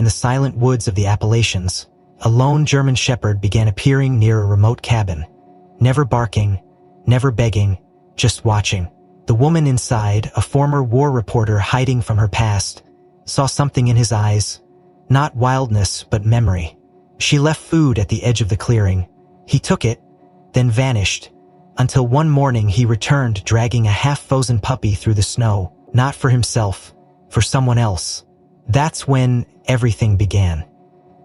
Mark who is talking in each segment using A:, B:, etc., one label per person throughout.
A: the silent woods of the Appalachians, a lone German shepherd began appearing near a remote cabin. Never barking, never begging, just watching. The woman inside, a former war reporter hiding from her past, saw something in his eyes. Not wildness, but memory. She left food at the edge of the clearing. He took it, then vanished, until one morning he returned dragging a half-frozen puppy through the snow, not for himself, for someone else. That's when everything began.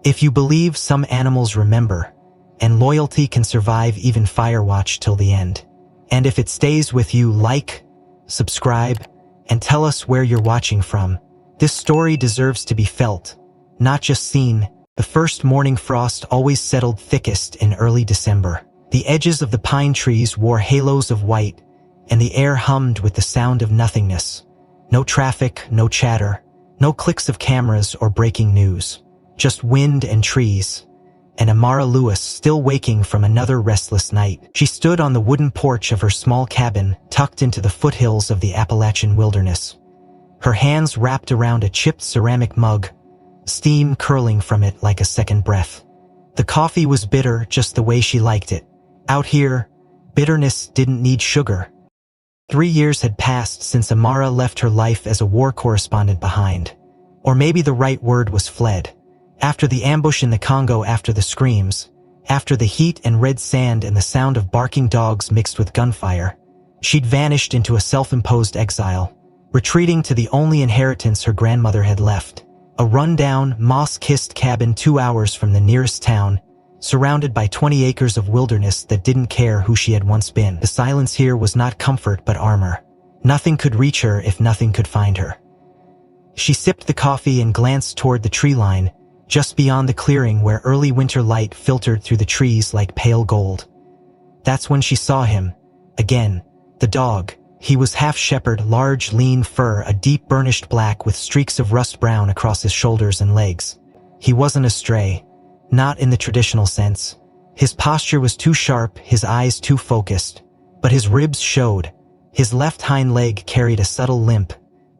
A: If you believe some animals remember, and loyalty can survive even Firewatch till the end. And if it stays with you, like, subscribe, and tell us where you're watching from. This story deserves to be felt, not just seen. The first morning frost always settled thickest in early December. The edges of the pine trees wore halos of white, and the air hummed with the sound of nothingness. No traffic, no chatter, no clicks of cameras or breaking news. Just wind and trees. And Amara Lewis still waking from another restless night. She stood on the wooden porch of her small cabin, tucked into the foothills of the Appalachian wilderness. Her hands wrapped around a chipped ceramic mug, steam curling from it like a second breath. The coffee was bitter just the way she liked it. Out here, bitterness didn't need sugar. 3 years had passed since Amara left her life as a war correspondent behind. Or maybe the right word was fled. After the ambush in the Congo, after the screams, after the heat and red sand and the sound of barking dogs mixed with gunfire, she'd vanished into a self-imposed exile, retreating to the only inheritance her grandmother had left. A run-down, moss-kissed cabin 2 hours from the nearest town, surrounded by 20 acres of wilderness that didn't care who she had once been. The silence here was not comfort but armor. Nothing could reach her if nothing could find her. She sipped the coffee and glanced toward the tree line, just beyond the clearing where early winter light filtered through the trees like pale gold. That's when she saw him. Again, the dog. He was half-shepherd, large, lean fur, a deep burnished black with streaks of rust brown across his shoulders and legs. He wasn't a stray. Not in the traditional sense. His posture was too sharp, his eyes too focused. But his ribs showed. His left hind leg carried a subtle limp,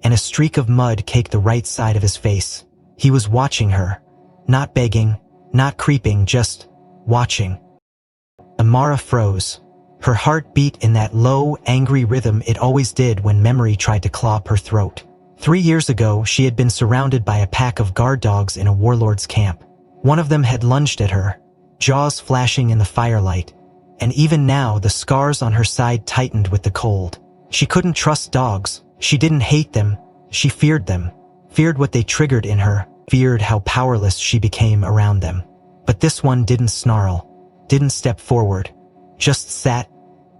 A: and a streak of mud caked the right side of his face. He was watching her. Not begging, not creeping, just watching. Amara froze. Her heart beat in that low, angry rhythm it always did when memory tried to claw up her throat. 3 years ago, she had been surrounded by a pack of guard dogs in a warlord's camp. One of them had lunged at her, jaws flashing in the firelight, and even now the scars on her side tightened with the cold. She couldn't trust dogs. She didn't hate them. She feared them. Feared what they triggered in her. Feared how powerless she became around them. But this one didn't snarl, didn't step forward, just sat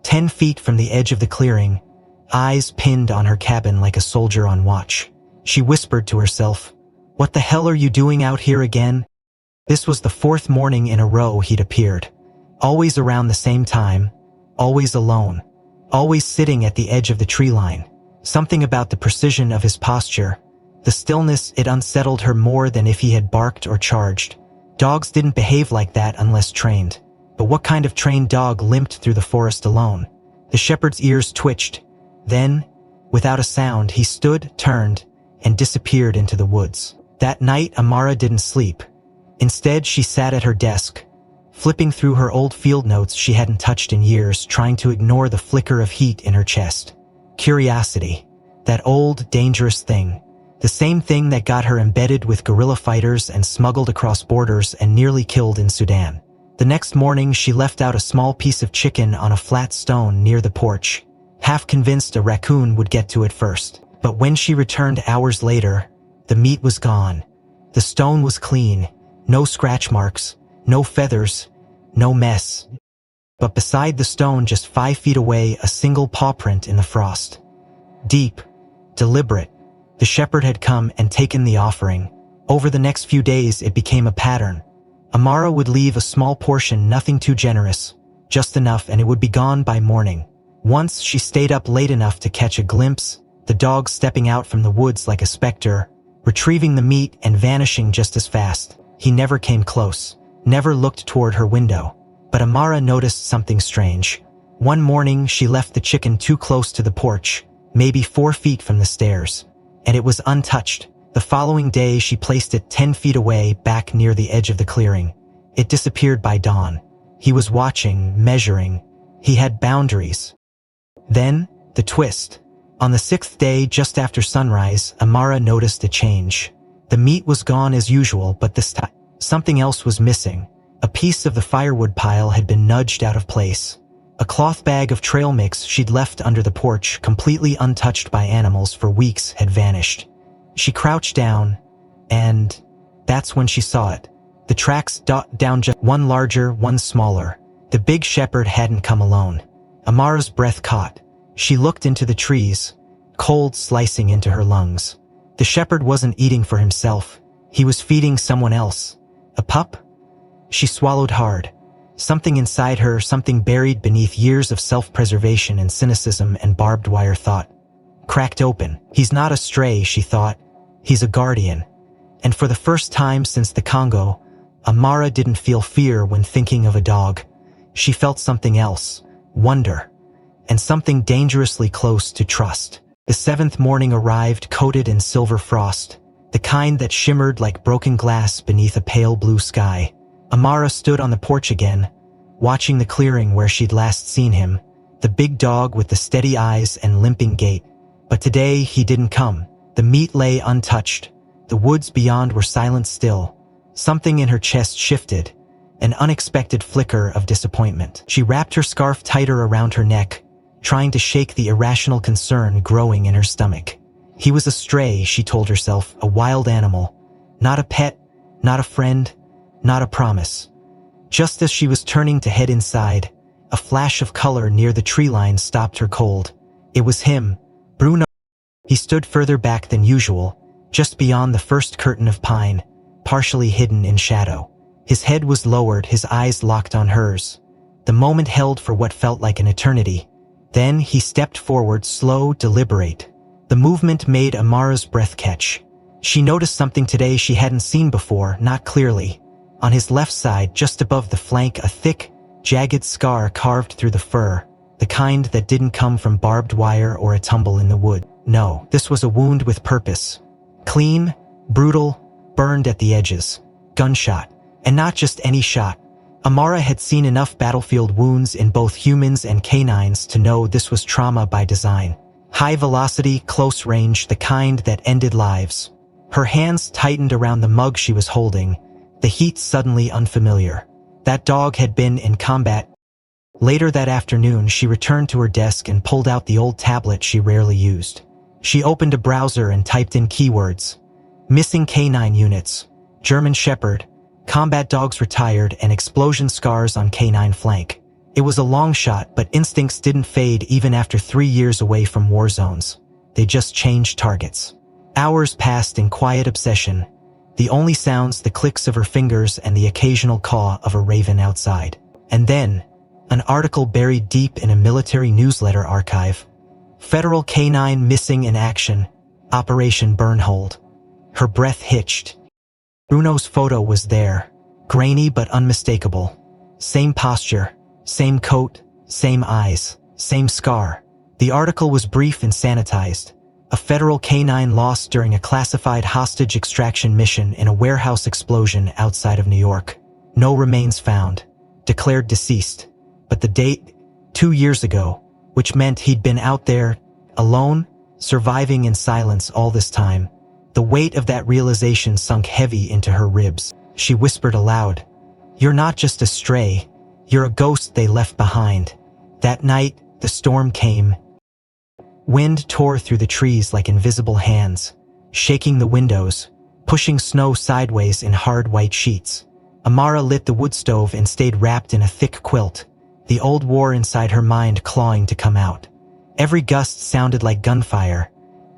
A: 10 feet from the edge of the clearing, eyes pinned on her cabin like a soldier on watch. She whispered to herself, "What the hell are you doing out here again?" This was the 4th morning in a row he'd appeared. Always around the same time, always alone, always sitting at the edge of the tree line. Something about the precision of his posture, the stillness, it unsettled her more than if he had barked or charged. Dogs didn't behave like that unless trained. But what kind of trained dog limped through the forest alone? The shepherd's ears twitched. Then, without a sound, he stood, turned, and disappeared into the woods. That night, Amara didn't sleep. Instead, she sat at her desk, flipping through her old field notes she hadn't touched in years, trying to ignore the flicker of heat in her chest. Curiosity. That old, dangerous thing. The same thing that got her embedded with guerrilla fighters and smuggled across borders and nearly killed in Sudan. The next morning, she left out a small piece of chicken on a flat stone near the porch, half convinced a raccoon would get to it first. But when she returned hours later, the meat was gone. The stone was clean. No scratch marks, no feathers, no mess. But beside the stone, just 5 feet away, a single paw print in the frost. Deep, deliberate. The shepherd had come and taken the offering. Over the next few days, it became a pattern. Amara would leave a small portion, nothing too generous, just enough, and it would be gone by morning. Once she stayed up late enough to catch a glimpse, the dog stepping out from the woods like a specter, retrieving the meat and vanishing just as fast. He never came close, never looked toward her window. But Amara noticed something strange. One morning, she left the chicken too close to the porch, maybe 4 feet from the stairs. And it was untouched. The following day, she placed it 10 feet away, back near the edge of the clearing. It disappeared by dawn. He was watching, measuring. He had boundaries. Then, the twist. On the 6th day, just after sunrise, Amara noticed a change. The meat was gone as usual, but this time, something else was missing. A piece of the firewood pile had been nudged out of place. A cloth bag of trail mix she'd left under the porch, completely untouched by animals for weeks, had vanished. She crouched down, and that's when she saw it. The tracks down, just one larger, one smaller. The big shepherd hadn't come alone. Amara's breath caught. She looked into the trees, cold slicing into her lungs. The shepherd wasn't eating for himself. He was feeding someone else. A pup? She swallowed hard. Something inside her, something buried beneath years of self-preservation and cynicism and barbed wire thought, cracked open. He's not a stray, she thought. He's a guardian. And for the first time since the Congo, Amara didn't feel fear when thinking of a dog. She felt something else, wonder, and something dangerously close to trust. The 7th morning arrived, coated in silver frost, the kind that shimmered like broken glass beneath a pale blue sky. Amara stood on the porch again, watching the clearing where she'd last seen him, the big dog with the steady eyes and limping gait. But today he didn't come. The meat lay untouched. The woods beyond were silent still. Something in her chest shifted, an unexpected flicker of disappointment. She wrapped her scarf tighter around her neck, trying to shake the irrational concern growing in her stomach. He was a stray, she told herself, a wild animal. Not a pet, not a friend, not a promise. Just as she was turning to head inside, a flash of color near the tree line stopped her cold. It was him, Bruno. He stood further back than usual, just beyond the first curtain of pine, partially hidden in shadow. His head was lowered, his eyes locked on hers. The moment held for what felt like an eternity. Then he stepped forward, slow, deliberate. The movement made Amara's breath catch. She noticed something today she hadn't seen before, not clearly. On his left side, just above the flank, a thick, jagged scar carved through the fur, the kind that didn't come from barbed wire or a tumble in the wood. No, this was a wound with purpose. Clean, brutal, burned at the edges. Gunshot. And not just any shot. Amara had seen enough battlefield wounds in both humans and canines to know this was trauma by design. High velocity, close range, the kind that ended lives. Her hands tightened around the mug she was holding, the heat suddenly unfamiliar. That dog had been in combat. Later that afternoon, she returned to her desk and pulled out the old tablet she rarely used. She opened a browser and typed in keywords. Missing canine units, German Shepherd, combat dogs retired, and explosion scars on canine flank. It was a long shot, but instincts didn't fade even after 3 years away from war zones. They just changed targets. Hours passed in quiet obsession. The only sounds, the clicks of her fingers and the occasional caw of a raven outside. And then, an article buried deep in a military newsletter archive. Federal canine missing in action. Operation Burnhold. Her breath hitched. Bruno's photo was there, grainy but unmistakable. Same posture, same coat, same eyes, same scar. The article was brief and sanitized. A federal canine lost during a classified hostage extraction mission in a warehouse explosion outside of New York. No remains found. Declared deceased. But the date, 2 years ago, which meant he'd been out there, alone, surviving in silence all this time. The weight of that realization sunk heavy into her ribs. She whispered aloud, "You're not just a stray. You're a ghost they left behind." That night, the storm came. Wind tore through the trees like invisible hands, shaking the windows, pushing snow sideways in hard white sheets. Amara lit the wood stove and stayed wrapped in a thick quilt, the old war inside her mind clawing to come out. Every gust sounded like gunfire,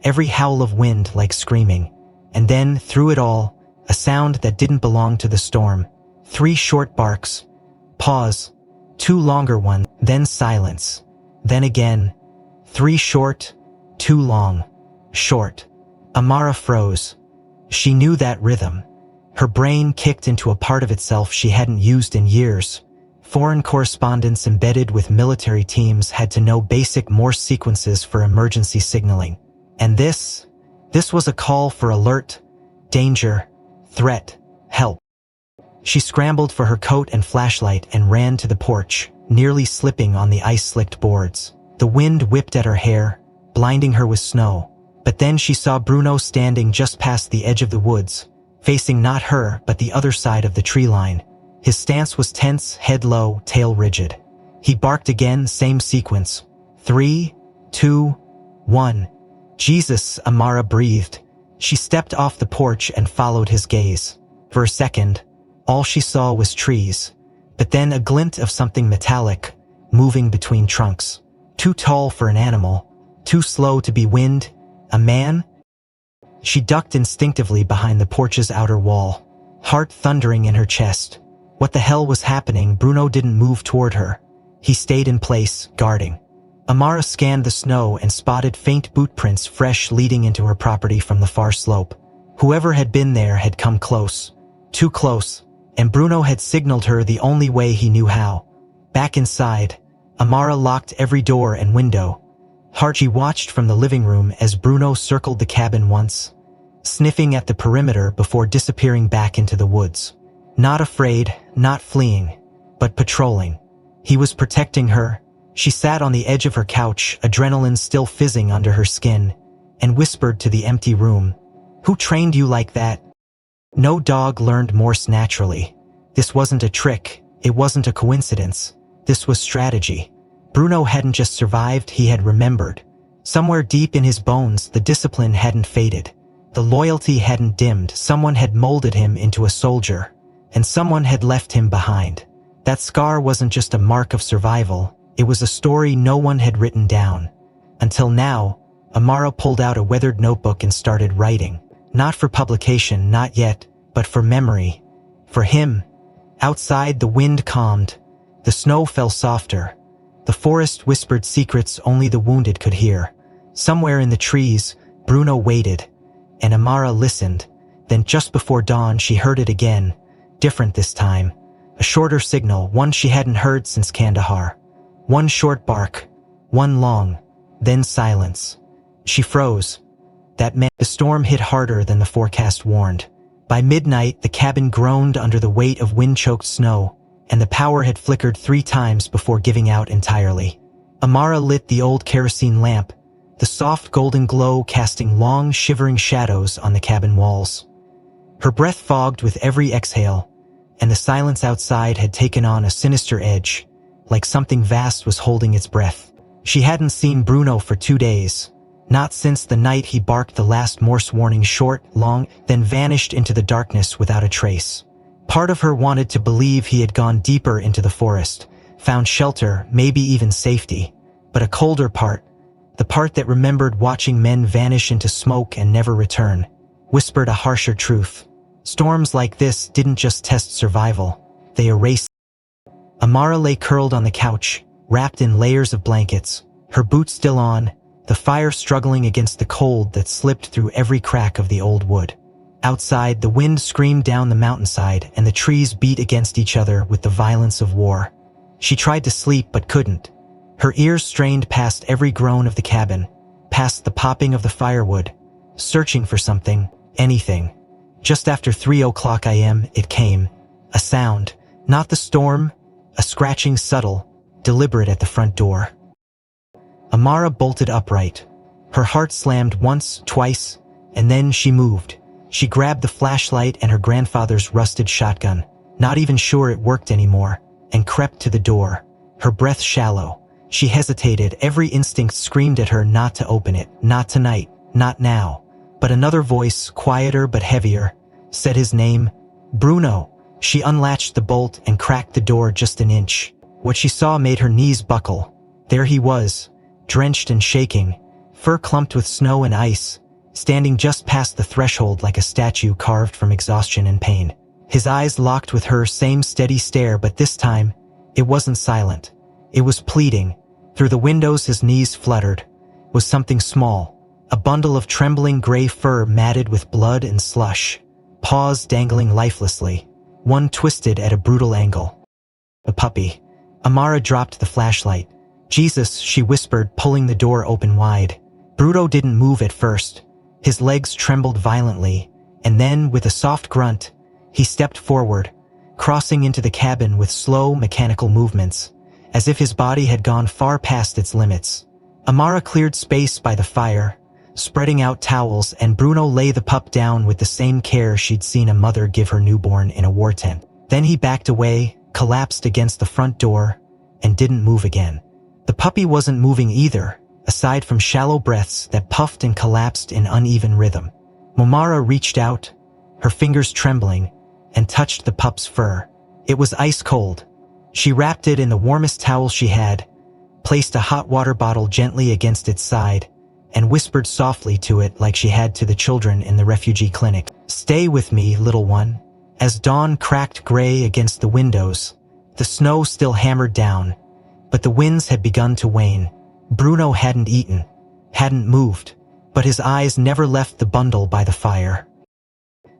A: every howl of wind like screaming. And then, through it all, a sound that didn't belong to the storm. 3 short barks. Pause. 2 longer ones. Then silence. Then again. 3 short. 2 long. Short. Amara froze. She knew that rhythm. Her brain kicked into a part of itself she hadn't used in years. Foreign correspondents embedded with military teams had to know basic Morse sequences for emergency signaling. And this was a call for alert, Danger. Threat. Help. She scrambled for her coat and flashlight and ran to the porch, nearly slipping on the ice-slicked boards. The wind whipped at her hair, blinding her with snow. But then she saw Bruno standing just past the edge of the woods, facing not her but the other side of the tree line. His stance was tense, head low, tail rigid. He barked again, same sequence. 3, 2, 1. Jesus, Amara breathed. She stepped off the porch and followed his gaze. For a second, all she saw was trees, but then a glint of something metallic, moving between trunks. Too tall for an animal, too slow to be wind. A man? She ducked instinctively behind the porch's outer wall, heart thundering in her chest. What the hell was happening? Bruno didn't move toward her. He stayed in place, guarding. Amara scanned the snow and spotted faint boot prints fresh leading into her property from the far slope. Whoever had been there had come close. Too close, and Bruno had signaled her the only way he knew how. Back inside, Amara locked every door and window. She watched from the living room as Bruno circled the cabin once, sniffing at the perimeter before disappearing back into the woods. Not afraid, not fleeing, but patrolling. He was protecting her. She sat on the edge of her couch, adrenaline still fizzing under her skin, and whispered to the empty room, "Who trained you like that?" No dog learned Morse naturally. This wasn't a trick. It wasn't a coincidence. This was strategy. Bruno hadn't just survived, he had remembered. Somewhere deep in his bones, the discipline hadn't faded. The loyalty hadn't dimmed. Someone had molded him into a soldier, and someone had left him behind. That scar wasn't just a mark of survival. It was a story no one had written down. Until now, Amara pulled out a weathered notebook and started writing. Not for publication, not yet, but for memory. For him. Outside, the wind calmed. The snow fell softer. The forest whispered secrets only the wounded could hear. Somewhere in the trees, Bruno waited, and Amara listened. Then just before dawn, she heard it again. Different this time. A shorter signal, one she hadn't heard since Kandahar. One short bark, one long, then silence. She froze. That meant the storm hit harder than the forecast warned. By midnight, the cabin groaned under the weight of wind-choked snow, and the power had flickered 3 times before giving out entirely. Amara lit the old kerosene lamp, the soft golden glow casting long, shivering shadows on the cabin walls. Her breath fogged with every exhale, and the silence outside had taken on a sinister edge, like something vast was holding its breath. She hadn't seen Bruno for 2 days, not since the night he barked the last Morse warning, short, long, then vanished into the darkness without a trace. Part of her wanted to believe he had gone deeper into the forest, found shelter, maybe even safety. But a colder part, the part that remembered watching men vanish into smoke and never return, whispered a harsher truth. Storms like this didn't just test survival, they erased. Amara lay curled on the couch, wrapped in layers of blankets, her boots still on, the fire struggling against the cold that slipped through every crack of the old wood. Outside, the wind screamed down the mountainside and the trees beat against each other with the violence of war. She tried to sleep but couldn't. Her ears strained past every groan of the cabin, past the popping of the firewood, searching for something, anything. Just after 3:00 a.m., it came. A sound, not the storm, a scratching subtle, deliberate at the front door. Amara bolted upright. Her heart slammed once, twice, and then she moved. She grabbed the flashlight and her grandfather's rusted shotgun, not even sure it worked anymore, and crept to the door. Her breath shallow. She hesitated, every instinct screamed at her not to open it, not tonight, not now. But another voice, quieter but heavier, said his name, Bruno. She unlatched the bolt and cracked the door just an inch. What she saw made her knees buckle. There he was, drenched and shaking, fur clumped with snow and ice, standing just past the threshold like a statue carved from exhaustion and pain. His eyes locked with her, same steady stare, but this time, it wasn't silent. It was pleading. Through the windows his knees fluttered. Was something small, a bundle of trembling gray fur matted with blood and slush, paws dangling lifelessly, one twisted at a brutal angle. A puppy. Amara dropped the flashlight. Jesus, she whispered, pulling the door open wide. Bruno didn't move at first. His legs trembled violently, and then, with a soft grunt, he stepped forward, crossing into the cabin with slow, mechanical movements, as if his body had gone far past its limits. Amara cleared space by the fire, spreading out towels, and Bruno lay the pup down with the same care she'd seen a mother give her newborn in a war tent. Then he backed away, collapsed against the front door, and didn't move again. The puppy wasn't moving either, aside from shallow breaths that puffed and collapsed in uneven rhythm. Momara reached out, her fingers trembling, and touched the pup's fur. It was ice cold. She wrapped it in the warmest towel she had, placed a hot water bottle gently against its side, and whispered softly to it like she had to the children in the refugee clinic. "Stay with me, little one." As dawn cracked gray against the windows, the snow still hammered down, but the winds had begun to wane. Bruno hadn't eaten, hadn't moved, but his eyes never left the bundle by the fire.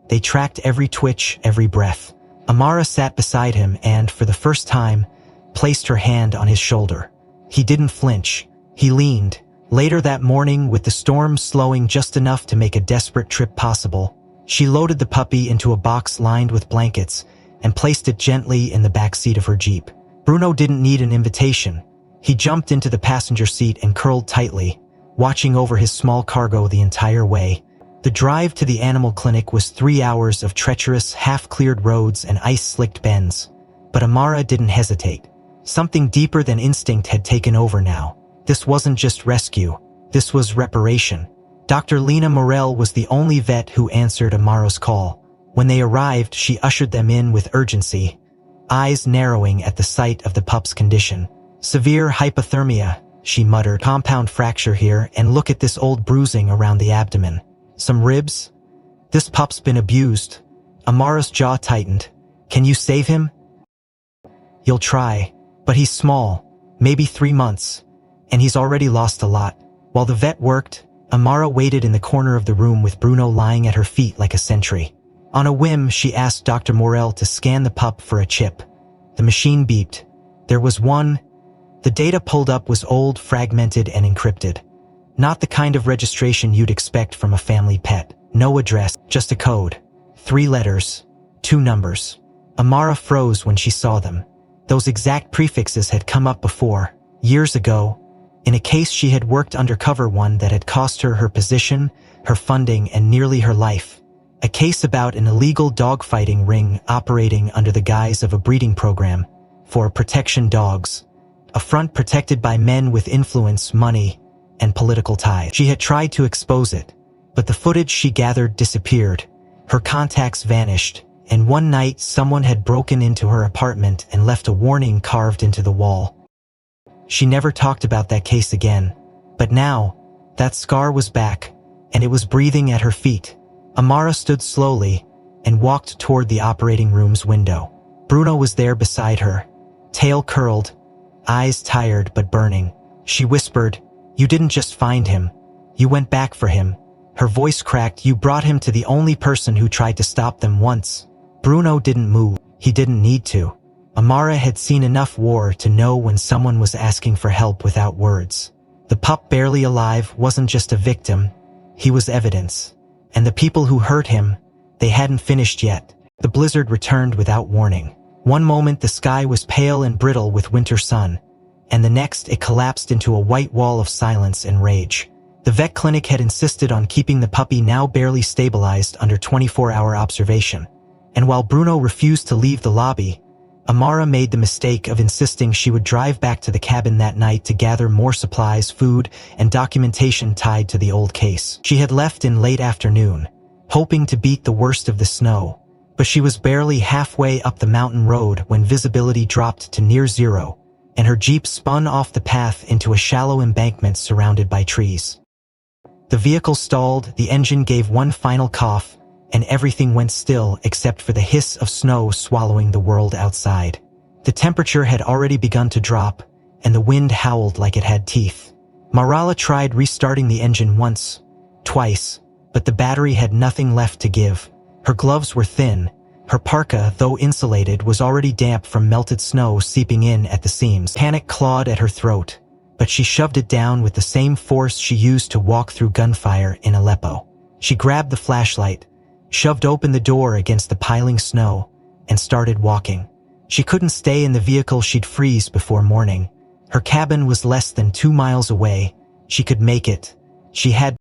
A: They tracked every twitch, every breath. Amara sat beside him and, for the first time, placed her hand on his shoulder. He didn't flinch. He leaned. Later that morning, with the storm slowing just enough to make a desperate trip possible, she loaded the puppy into a box lined with blankets and placed it gently in the back seat of her Jeep. Bruno didn't need an invitation. He jumped into the passenger seat and curled tightly, watching over his small cargo the entire way. The drive to the animal clinic was 3 hours of treacherous, half-cleared roads and ice-slicked bends. But Amara didn't hesitate. Something deeper than instinct had taken over now. This wasn't just rescue. This was reparation. Dr. Lena Morel was the only vet who answered Amara's call. When they arrived, she ushered them in with urgency, eyes narrowing at the sight of the pup's condition. "Severe hypothermia," she muttered. "Compound fracture here, and look at this old bruising around the abdomen. Some ribs? This pup's been abused." Amara's jaw tightened. "Can you save him?" "You'll try, but he's small, maybe 3 months, and he's already lost a lot." While the vet worked, Amara waited in the corner of the room with Bruno lying at her feet like a sentry. On a whim, she asked Dr. Morel to scan the pup for a chip. The machine beeped. There was one. The data pulled up was old, fragmented, and encrypted. Not the kind of registration you'd expect from a family pet. No address, just a code. 3 letters, 2 numbers. Amara froze when she saw them. Those exact prefixes had come up before, years ago, in a case she had worked undercover, one that had cost her her position, her funding, and nearly her life. A case about an illegal dogfighting ring operating under the guise of a breeding program for protection dogs. A front protected by men with influence, money, and political ties. She had tried to expose it, but the footage she gathered disappeared. Her contacts vanished, and one night someone had broken into her apartment and left a warning carved into the wall. She never talked about that case again, but now, that scar was back, and it was breathing at her feet. Amara stood slowly and walked toward the operating room's window. Bruno was there beside her, tail curled, eyes tired but burning. She whispered, "You didn't just find him. You went back for him." Her voice cracked. "You brought him to the only person who tried to stop them once." Bruno didn't move. He didn't need to. Amara had seen enough war to know when someone was asking for help without words. The pup, barely alive, wasn't just a victim. He was evidence. And the people who hurt him, they hadn't finished yet. The blizzard returned without warning. One moment the sky was pale and brittle with winter sun, and the next it collapsed into a white wall of silence and rage. The vet clinic had insisted on keeping the puppy, now barely stabilized, under 24-hour observation. And while Bruno refused to leave the lobby, Amara made the mistake of insisting she would drive back to the cabin that night to gather more supplies, food, and documentation tied to the old case. She had left in late afternoon, hoping to beat the worst of the snow, but she was barely halfway up the mountain road when visibility dropped to near zero, and her Jeep spun off the path into a shallow embankment surrounded by trees. The vehicle stalled, the engine gave one final cough, and everything went still except for the hiss of snow swallowing the world outside. The temperature had already begun to drop, and the wind howled like it had teeth. Marala tried restarting the engine once, twice, but the battery had nothing left to give. Her gloves were thin. Her parka, though insulated, was already damp from melted snow seeping in at the seams. Panic clawed at her throat, but she shoved it down with the same force she used to walk through gunfire in Aleppo. She grabbed the flashlight, shoved open the door against the piling snow, and started walking. She couldn't stay in the vehicle, she'd freeze before morning. Her cabin was less than 2 miles away. She could make it. She had,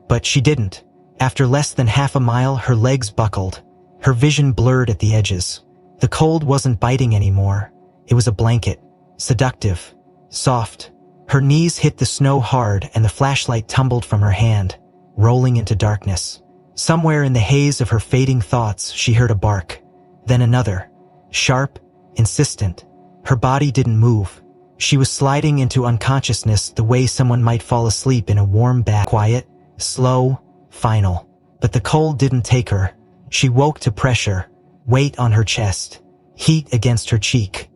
A: but she didn't. After less than half a mile, her legs buckled. Her vision blurred at the edges. The cold wasn't biting anymore. It was a blanket. Seductive. Soft. Her knees hit the snow hard and the flashlight tumbled from her hand, rolling into darkness. Somewhere in the haze of her fading thoughts, she heard a bark. Then another. Sharp, insistent. Her body didn't move. She was sliding into unconsciousness the way someone might fall asleep in a warm bath. Quiet, slow, final. But the cold didn't take her. She woke to pressure, weight on her chest, heat against her cheek.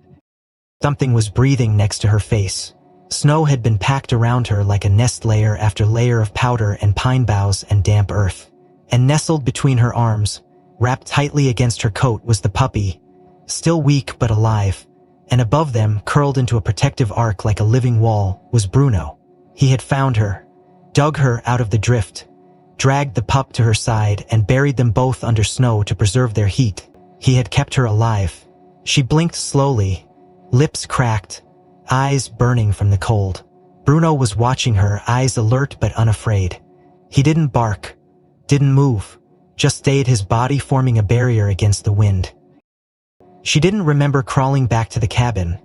A: Something was breathing next to her face. Snow had been packed around her like a nest, layer after layer of powder and pine boughs and damp earth. And nestled between her arms, wrapped tightly against her coat, was the puppy, still weak but alive. And above them, curled into a protective arc like a living wall, was Bruno. He had found her, dug her out of the drift, dragged the pup to her side, and buried them both under snow to preserve their heat. He had kept her alive. She blinked slowly, lips cracked, eyes burning from the cold. Bruno was watching her, eyes alert but unafraid. He didn't bark, didn't move, just stayed, his body forming a barrier against the wind. She didn't remember crawling back to the cabin,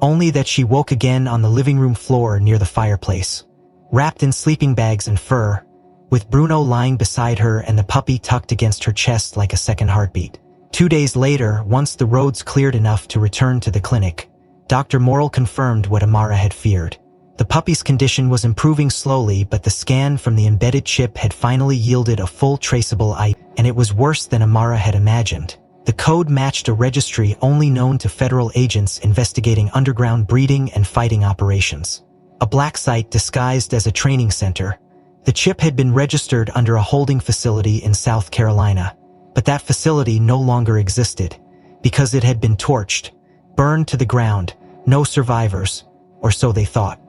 A: only that she woke again on the living room floor near the fireplace, wrapped in sleeping bags and fur, with Bruno lying beside her and the puppy tucked against her chest like a second heartbeat. 2 days later, once the roads cleared enough to return to the clinic, Dr. Morrill confirmed what Amara had feared. The puppy's condition was improving slowly, but the scan from the embedded chip had finally yielded a full traceable ID, and it was worse than Amara had imagined. The code matched a registry only known to federal agents investigating underground breeding and fighting operations. A black site disguised as a training center. The chip had been registered under a holding facility in South Carolina, but that facility no longer existed because it had been torched, burned to the ground. No survivors, or so they thought.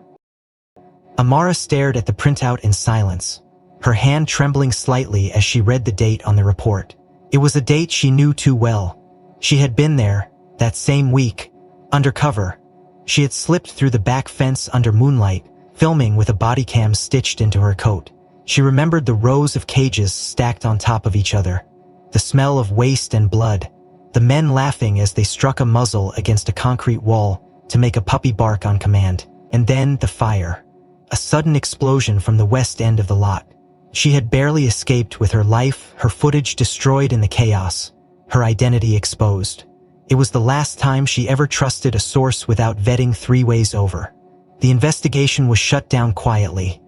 A: Amara stared at the printout in silence, her hand trembling slightly as she read the date on the report. It was a date she knew too well. She had been there, that same week, undercover. She had slipped through the back fence under moonlight, filming with a body cam stitched into her coat. She remembered the rows of cages stacked on top of each other, the smell of waste and blood, the men laughing as they struck a muzzle against a concrete wall to make a puppy bark on command. And then the fire. A sudden explosion from the west end of the lot. She had barely escaped with her life, her footage destroyed in the chaos, her identity exposed. It was the last time she ever trusted a source without vetting 3 ways over. The investigation was shut down quietly.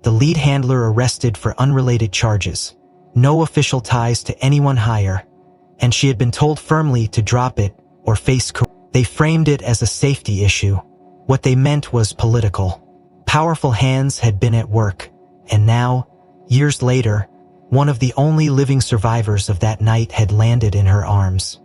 A: The lead handler arrested for unrelated charges. No official ties to anyone higher. And she had been told firmly to drop it or face corruption. They framed it as a safety issue. What they meant was political. Powerful hands had been at work, and now, years later, one of the only living survivors of that night had landed in her arms.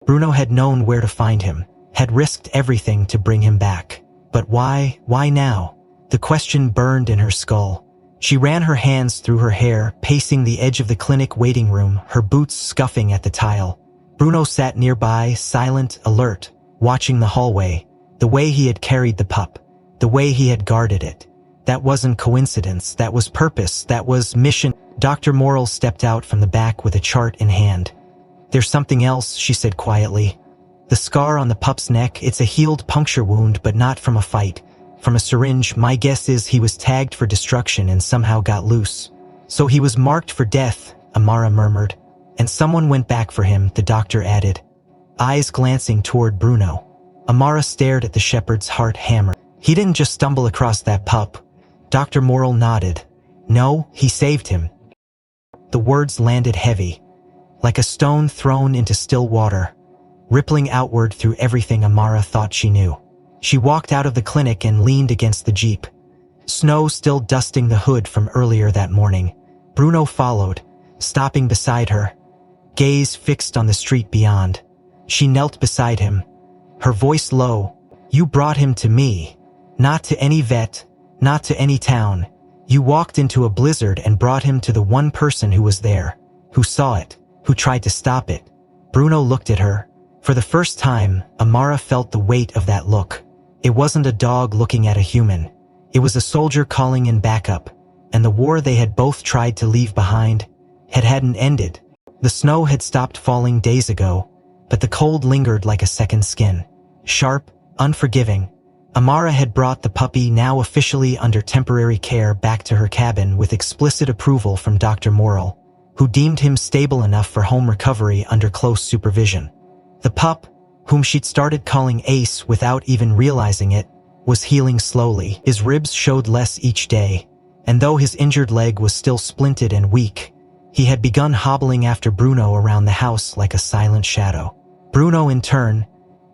A: Bruno had known where to find him, had risked everything to bring him back. But why? Why now? The question burned in her skull. She ran her hands through her hair, pacing the edge of the clinic waiting room, her boots scuffing at the tile. Bruno sat nearby, silent, alert, watching the hallway, the way he had carried the pup, the way he had guarded it. That wasn't coincidence, that was purpose, that was mission. Dr. Morrill stepped out from the back with a chart in hand. "There's something else," she said quietly. "The scar on the pup's neck, it's a healed puncture wound, but not from a fight. From a syringe. My guess is he was tagged for destruction and somehow got loose." "So he was marked for death," Amara murmured. "And someone went back for him," the doctor added, eyes glancing toward Bruno. Amara stared at the shepherd's heart hammer. "He didn't just stumble across that pup." Dr. Morrill nodded. "No, he saved him." The words landed heavy, like a stone thrown into still water, rippling outward through everything Amara thought she knew. She walked out of the clinic and leaned against the Jeep, snow still dusting the hood from earlier that morning. Bruno followed, stopping beside her, gaze fixed on the street beyond. She knelt beside him, her voice low. "You brought him to me, not to any vet, not to any town. You walked into a blizzard and brought him to the one person who was there. Who saw it? Who tried to stop it? Bruno looked at her. For the first time, Amara felt the weight of that look. It wasn't a dog looking at a human. It was a soldier calling in backup, and the war they had both tried to leave behind hadn't ended. The snow had stopped falling days ago, but the cold lingered like a second skin. Sharp, unforgiving, Amara had brought the puppy, now officially under temporary care, back to her cabin with explicit approval from Dr. Morrill, who deemed him stable enough for home recovery under close supervision. The pup, whom she'd started calling Ace without even realizing it, was healing slowly. His ribs showed less each day, and though his injured leg was still splinted and weak, he had begun hobbling after Bruno around the house like a silent shadow. Bruno, in turn,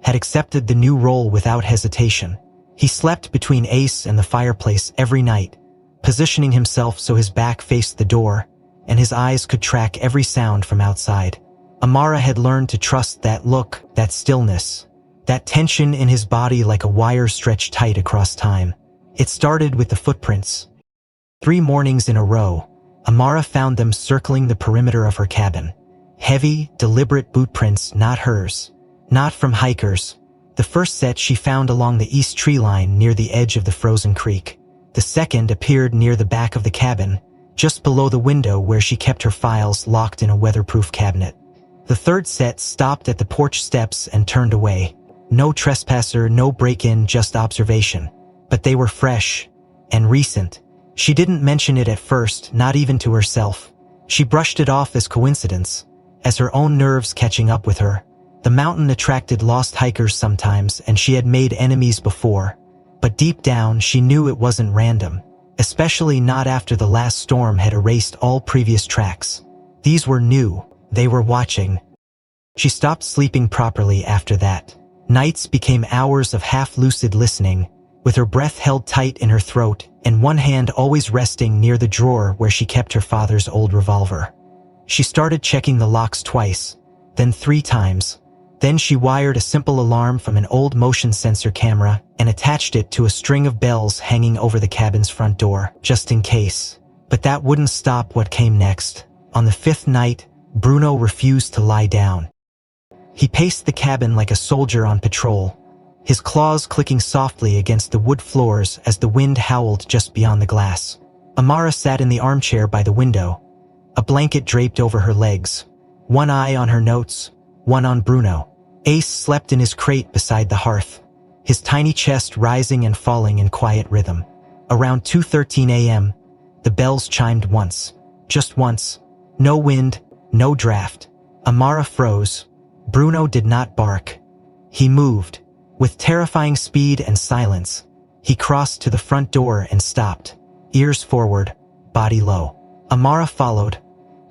A: had accepted the new role without hesitation. He slept between Ace and the fireplace every night, positioning himself so his back faced the door, and his eyes could track every sound from outside. Amara had learned to trust that look, that stillness, that tension in his body like a wire stretched tight across time. It started with the footprints. 3 mornings in a row, Amara found them circling the perimeter of her cabin. Heavy, deliberate boot prints, not hers. Not from hikers. The first set she found along the east tree line near the edge of the frozen creek. The second appeared near the back of the cabin, just below the window where she kept her files locked in a weatherproof cabinet. The third set stopped at the porch steps and turned away. No trespasser, no break-in, just observation. But they were fresh and recent. She didn't mention it at first, not even to herself. She brushed it off as coincidence, as her own nerves catching up with her. The mountain attracted lost hikers sometimes, and she had made enemies before. But deep down, she knew it wasn't random, especially not after the last storm had erased all previous tracks. These were new. They were watching. She stopped sleeping properly after that. Nights became hours of half-lucid listening, with her breath held tight in her throat and one hand always resting near the drawer where she kept her father's old revolver. She started checking the locks twice, then 3 times. Then she wired a simple alarm from an old motion sensor camera and attached it to a string of bells hanging over the cabin's front door, just in case. But that wouldn't stop what came next. On the 5th night, Bruno refused to lie down. He paced the cabin like a soldier on patrol, his claws clicking softly against the wood floors as the wind howled just beyond the glass. Amara sat in the armchair by the window, a blanket draped over her legs, one eye on her notes, one on Bruno. Ace slept in his crate beside the hearth, his tiny chest rising and falling in quiet rhythm. Around 2:13 a.m., the bells chimed once, just once. No wind, no draft. Amara froze. Bruno did not bark. He moved. With terrifying speed and silence, he crossed to the front door and stopped, ears forward, body low. Amara followed,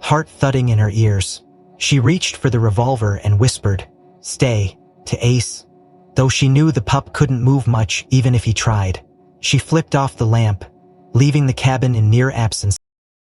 A: heart thudding in her ears. She reached for the revolver and whispered, "Stay," to Ace, though she knew the pup couldn't move much even if he tried. She flipped off the lamp, leaving the cabin in near absence.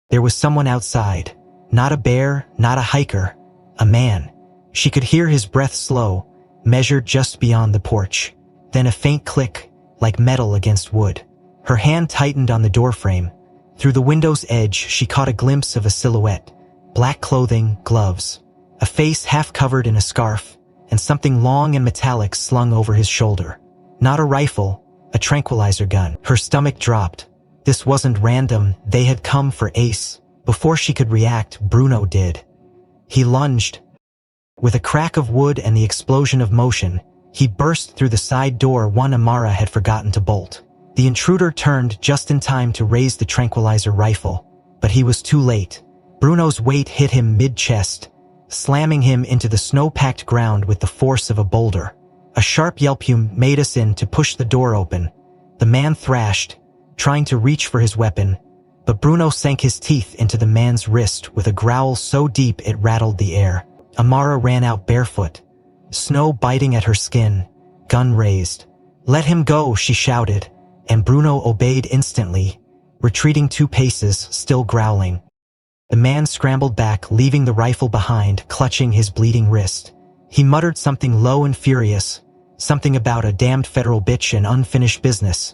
A: There was someone outside. Not a bear, not a hiker. A man. She could hear his breath slow, measured just beyond the porch. Then a faint click, like metal against wood. Her hand tightened on the doorframe. Through the window's edge, she caught a glimpse of a silhouette. Black clothing, gloves, a face half covered in a scarf, and something long and metallic slung over his shoulder. Not a rifle, a tranquilizer gun. Her stomach dropped. This wasn't random. They had come for Ace. Before she could react, Bruno did. He lunged. With a crack of wood and the explosion of motion, he burst through the side door one Amara had forgotten to bolt. The intruder turned just in time to raise the tranquilizer rifle, but he was too late. Bruno's weight hit him mid-chest, slamming him into the snow-packed ground with the force of a boulder. A sharp yelp made us in to push the door open. The man thrashed, trying to reach for his weapon, but Bruno sank his teeth into the man's wrist with a growl so deep it rattled the air. Amara ran out barefoot, snow biting at her skin, gun raised. "Let him go," she shouted, and Bruno obeyed instantly, retreating 2 paces, still growling. The man scrambled back, leaving the rifle behind, clutching his bleeding wrist. He muttered something low and furious, something about a damned federal bitch and unfinished business,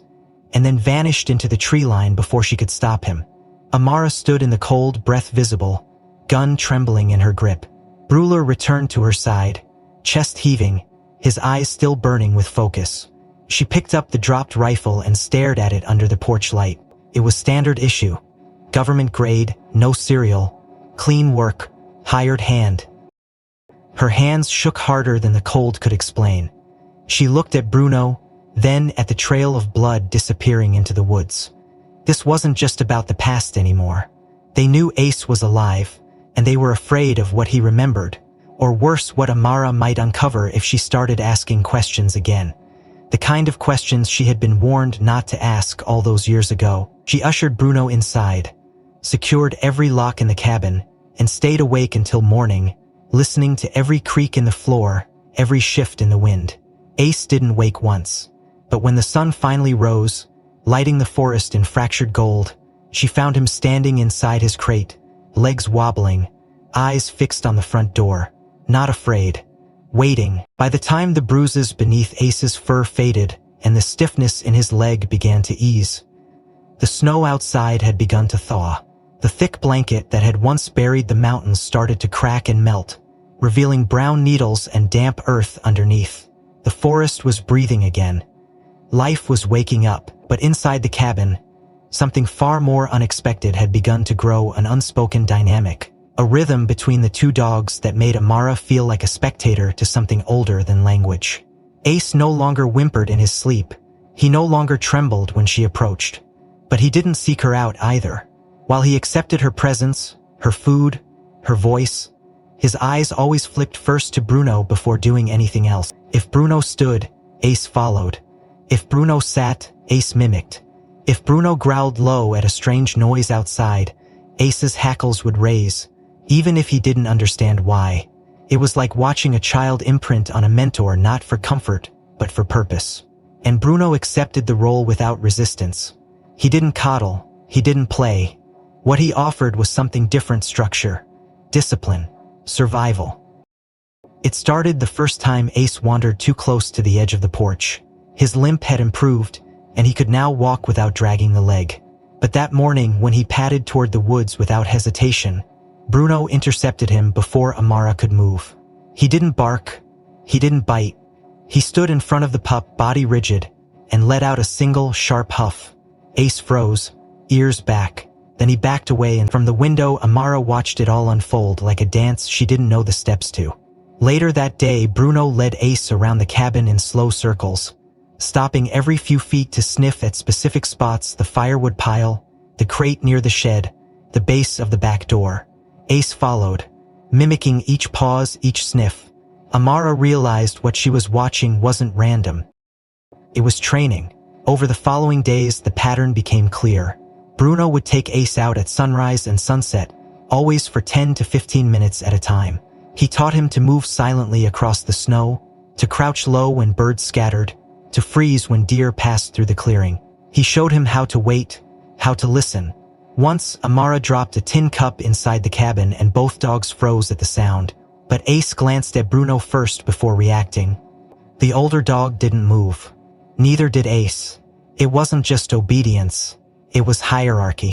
A: and then vanished into the tree line before she could stop him. Amara stood in the cold, breath visible, gun trembling in her grip. Brûlé returned to her side, chest heaving, his eyes still burning with focus. She picked up the dropped rifle and stared at it under the porch light. It was standard issue. Government grade, no serial, clean work, hired hand. Her hands shook harder than the cold could explain. She looked at Bruno, then at the trail of blood disappearing into the woods. This wasn't just about the past anymore. They knew Ace was alive, and they were afraid of what he remembered, or worse, what Amara might uncover if she started asking questions again. The kind of questions she had been warned not to ask all those years ago. She ushered Bruno inside, secured every lock in the cabin, and stayed awake until morning, listening to every creak in the floor, every shift in the wind. Ace didn't wake once, but when the sun finally rose, lighting the forest in fractured gold, she found him standing inside his crate, legs wobbling, eyes fixed on the front door, not afraid, waiting. By the time the bruises beneath Ace's fur faded and the stiffness in his leg began to ease, the snow outside had begun to thaw. The thick blanket that had once buried the mountains started to crack and melt, revealing brown needles and damp earth underneath. The forest was breathing again. Life was waking up, but inside the cabin, something far more unexpected had begun to grow, an unspoken dynamic, a rhythm between the two dogs that made Amara feel like a spectator to something older than language. Ace no longer whimpered in his sleep. He no longer trembled when she approached. But he didn't seek her out either. While he accepted her presence, her food, her voice, his eyes always flipped first to Bruno before doing anything else. If Bruno stood, Ace followed. If Bruno sat, Ace mimicked. If Bruno growled low at a strange noise outside, Ace's hackles would raise, even if he didn't understand why. It was like watching a child imprint on a mentor, not for comfort, but for purpose. And Bruno accepted the role without resistance. He didn't coddle, he didn't play. What he offered was something different: structure, discipline, survival. It started the first time Ace wandered too close to the edge of the porch. His limp had improved, and he could now walk without dragging the leg. But that morning, when he padded toward the woods without hesitation, Bruno intercepted him before Amara could move. He didn't bark, he didn't bite. He stood in front of the pup, body rigid, and let out a single, sharp huff. Ace froze, ears back. Then he backed away, and from the window, Amara watched it all unfold like a dance she didn't know the steps to. Later that day, Bruno led Ace around the cabin in slow circles, stopping every few feet to sniff at specific spots: the firewood pile, the crate near the shed, the base of the back door. Ace followed, mimicking each pause, each sniff. Amara realized what she was watching wasn't random. It was training. Over the following days, the pattern became clear. Bruno would take Ace out at sunrise and sunset, always for 10 to 15 minutes at a time. He taught him to move silently across the snow, to crouch low when birds scattered, to freeze when deer passed through the clearing. He showed him how to wait, how to listen. Once, Amara dropped a tin cup inside the cabin and both dogs froze at the sound. But Ace glanced at Bruno first before reacting. The older dog didn't move. Neither did Ace. It wasn't just obedience, it was hierarchy.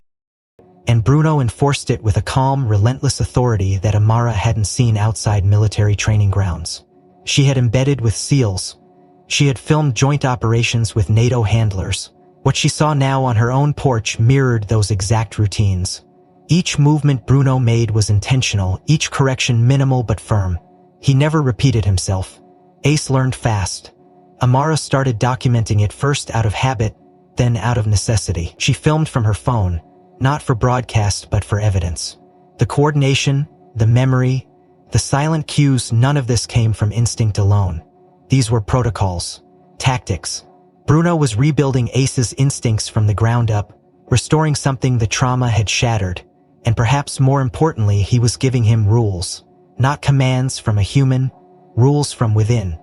A: And Bruno enforced it with a calm, relentless authority that Amara hadn't seen outside military training grounds. She had embedded with SEALs. She had filmed joint operations with NATO handlers. What she saw now on her own porch mirrored those exact routines. Each movement Bruno made was intentional, each correction minimal but firm. He never repeated himself. Ace learned fast. Amara started documenting it, first out of habit, then out of necessity. She filmed from her phone, not for broadcast but for evidence. The coordination, the memory, the silent cues, none of this came from instinct alone. These were protocols, tactics. Bruno was rebuilding Ace's instincts from the ground up, restoring something the trauma had shattered, and perhaps more importantly, he was giving him rules. Not commands from a human, rules from within.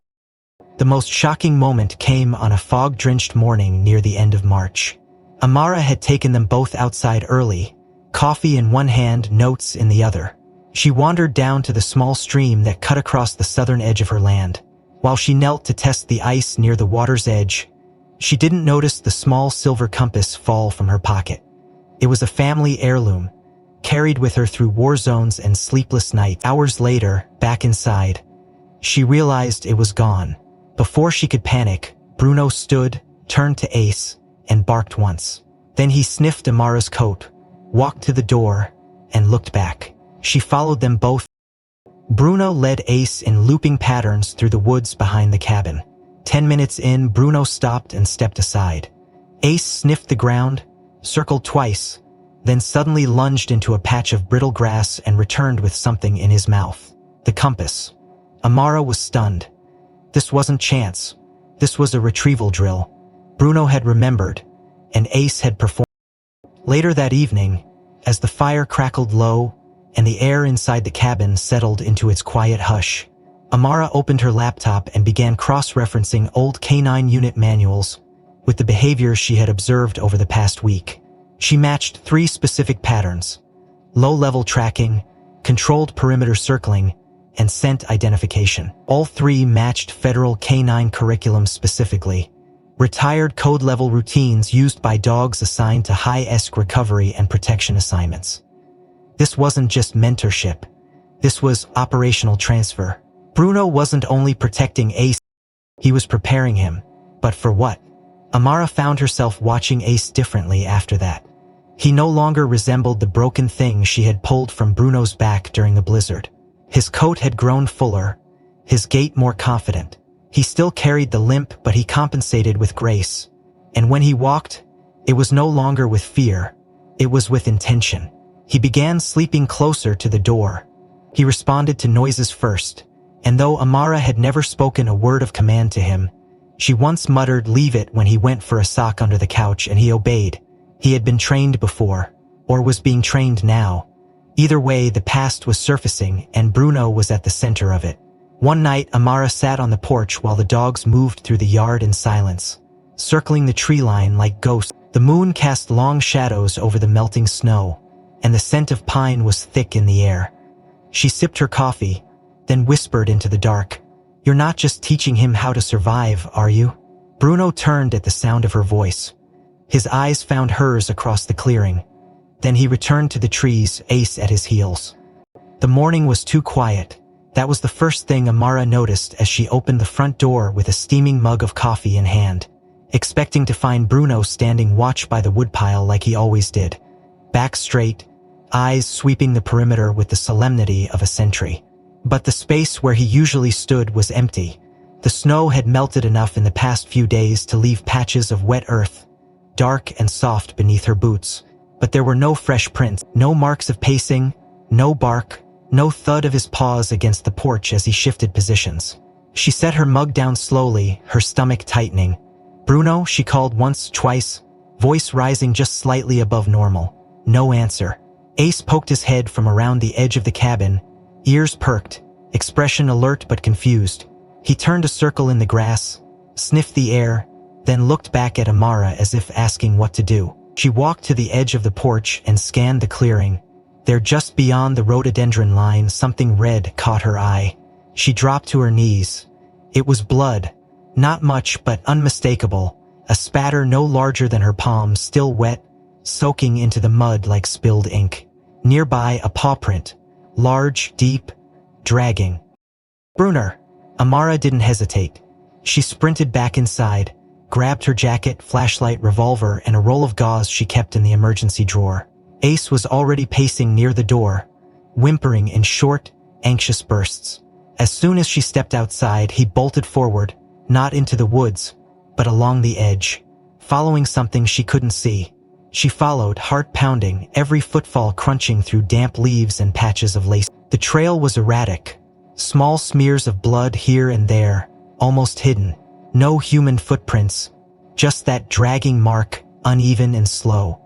A: The most shocking moment came on a fog-drenched morning near the end of March. Amara had taken them both outside early, coffee in one hand, notes in the other. She wandered down to the small stream that cut across the southern edge of her land. While she knelt to test the ice near the water's edge, she didn't notice the small silver compass fall from her pocket. It was a family heirloom, carried with her through war zones and sleepless nights. Hours later, back inside, she realized it was gone. Before she could panic, Bruno stood, turned to Ace, and barked once. Then he sniffed Amara's coat, walked to the door, and looked back. She followed them both. Bruno led Ace in looping patterns through the woods behind the cabin. 10 minutes in, Bruno stopped and stepped aside. Ace sniffed the ground, circled twice, then suddenly lunged into a patch of brittle grass and returned with something in his mouth. The compass. Amara was stunned. This wasn't chance. This was a retrieval drill. Bruno had remembered, and Ace had performed. Later that evening, as the fire crackled low and the air inside the cabin settled into its quiet hush, Amara opened her laptop and began cross-referencing old K9 unit manuals with the behaviors she had observed over the past week. She matched 3 specific patterns: low-level tracking, controlled perimeter circling, and scent identification. All 3 matched federal K9 curriculum specifically, retired code-level routines used by dogs assigned to high-risk recovery and protection assignments. This wasn't just mentorship. This was operational transfer. Bruno wasn't only protecting Ace, he was preparing him. But for what? Amara found herself watching Ace differently after that. He no longer resembled the broken thing she had pulled from Bruno's back during the blizzard. His coat had grown fuller, his gait more confident. He still carried the limp, but he compensated with grace. And when he walked, it was no longer with fear, it was with intention. He began sleeping closer to the door. He responded to noises first, and though Amara had never spoken a word of command to him, she once muttered "leave it" when he went for a sock under the couch, and he obeyed. He had been trained before, or was being trained now. Either way, the past was surfacing, and Bruno was at the center of it. One night, Amara sat on the porch while the dogs moved through the yard in silence, circling the tree line like ghosts. The moon cast long shadows over the melting snow, and the scent of pine was thick in the air. She sipped her coffee, then whispered into the dark, "You're not just teaching him how to survive, are you?" Bruno turned at the sound of her voice. His eyes found hers across the clearing. Then he returned to the trees, Ace at his heels. The morning was too quiet. That was the first thing Amara noticed as she opened the front door with a steaming mug of coffee in hand, expecting to find Bruno standing watch by the woodpile like he always did. Back straight, eyes sweeping the perimeter with the solemnity of a sentry. But the space where he usually stood was empty. The snow had melted enough in the past few days to leave patches of wet earth, dark and soft beneath her boots. But there were no fresh prints, no marks of pacing, no bark, no thud of his paws against the porch as he shifted positions. She set her mug down slowly, her stomach tightening. "Bruno," she called once, twice, voice rising just slightly above normal. No answer. Ace poked his head from around the edge of the cabin, ears perked, expression alert but confused. He turned a circle in the grass, sniffed the air, then looked back at Amara as if asking what to do. She walked to the edge of the porch and scanned the clearing. There, just beyond the rhododendron line, something red caught her eye. She dropped to her knees. It was blood. Not much, but unmistakable. A spatter no larger than her palm, still wet, soaking into the mud like spilled ink. Nearby, a paw print. Large, deep, dragging. "Bruner!" Amara didn't hesitate. She sprinted back inside, grabbed her jacket, flashlight, revolver, and a roll of gauze she kept in the emergency drawer. Ace was already pacing near the door, whimpering in short, anxious bursts. As soon as she stepped outside, he bolted forward, not into the woods, but along the edge, following something she couldn't see. She followed, heart pounding, every footfall crunching through damp leaves and patches of lace. The trail was erratic, small smears of blood here and there, almost hidden. No human footprints, just that dragging mark, uneven and slow.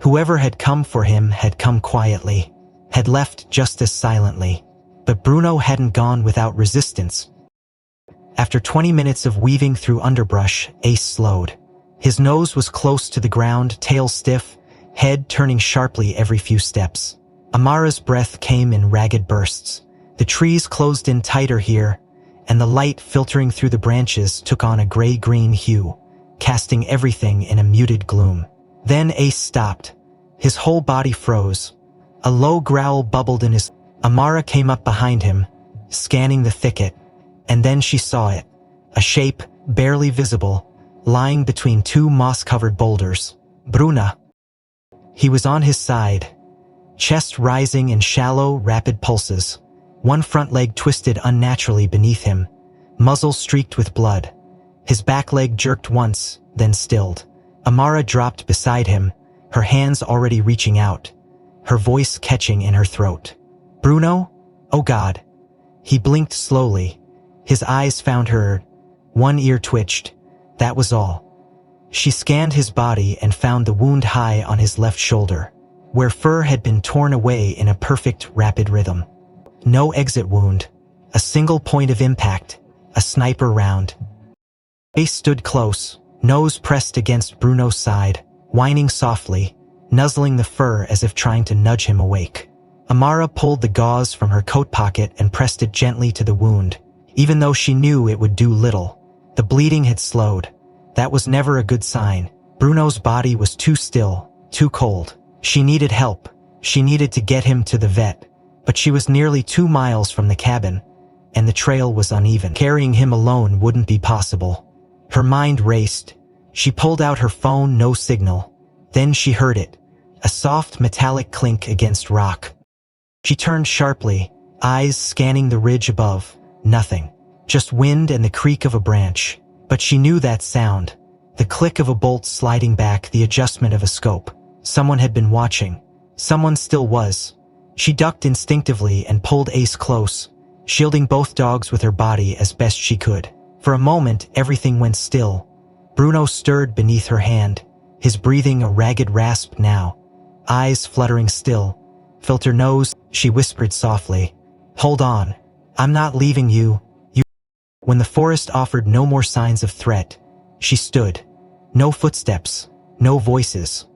A: Whoever had come for him had come quietly, had left just as silently. But Bruno hadn't gone without resistance. After 20 minutes of weaving through underbrush, Ace slowed. His nose was close to the ground, tail stiff, head turning sharply every few steps. Amara's breath came in ragged bursts. The trees closed in tighter here, and the light filtering through the branches took on a gray-green hue, casting everything in a muted gloom. Then Ace stopped. His whole body froze. A low growl bubbled in his... Amara came up behind him, scanning the thicket, and then she saw it. A shape, barely visible, lying between two moss-covered boulders. Bruna. He was on his side, chest rising in shallow, rapid pulses. One front leg twisted unnaturally beneath him, muzzle streaked with blood. His back leg jerked once, then stilled. Amara dropped beside him, her hands already reaching out, her voice catching in her throat. Bruno? Oh God. He blinked slowly. His eyes found her. One ear twitched. That was all. She scanned his body and found the wound high on his left shoulder, where fur had been torn away in a perfect, rapid rhythm. No exit wound. A single point of impact. A sniper round. Ace stood close, nose pressed against Bruno's side, whining softly, nuzzling the fur as if trying to nudge him awake. Amara pulled the gauze from her coat pocket and pressed it gently to the wound, even though she knew it would do little. The bleeding had slowed. That was never a good sign. Bruno's body was too still, too cold. She needed help. She needed to get him to the vet. But she was nearly 2 miles from the cabin, and the trail was uneven. Carrying him alone wouldn't be possible. Her mind raced. She pulled out her phone, no signal. Then she heard it. A soft metallic clink against rock. She turned sharply, eyes scanning the ridge above. Nothing. Just wind and the creak of a branch. But she knew that sound. The click of a bolt sliding back, the adjustment of a scope. Someone had been watching. Someone still was. She ducked instinctively and pulled Ace close, shielding both dogs with her body as best she could. For a moment, everything went still. Bruno stirred beneath her hand, his breathing a ragged rasp now. Eyes fluttering still. Filter nose, she whispered softly. Hold on. I'm not leaving you. When the forest offered no more signs of threat, she stood. No footsteps, no voices.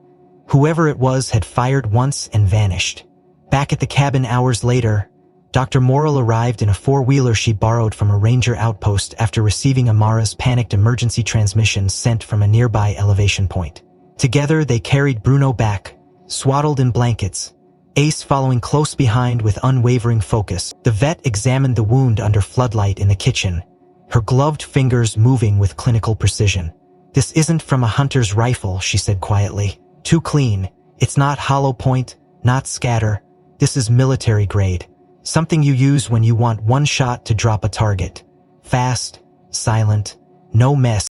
A: Whoever it was had fired once and vanished. Back at the cabin hours later, Dr. Morrill arrived in a 4-wheeler she borrowed from a ranger outpost after receiving Amara's panicked emergency transmission sent from a nearby elevation point. Together they carried Bruno back, swaddled in blankets, Ace following close behind with unwavering focus. The vet examined the wound under floodlight in the kitchen, her gloved fingers moving with clinical precision. This isn't from a hunter's rifle, she said quietly. Too clean. It's not hollow point, not scatter. This is military grade. Something you use when you want one shot to drop a target. Fast, silent, no mess.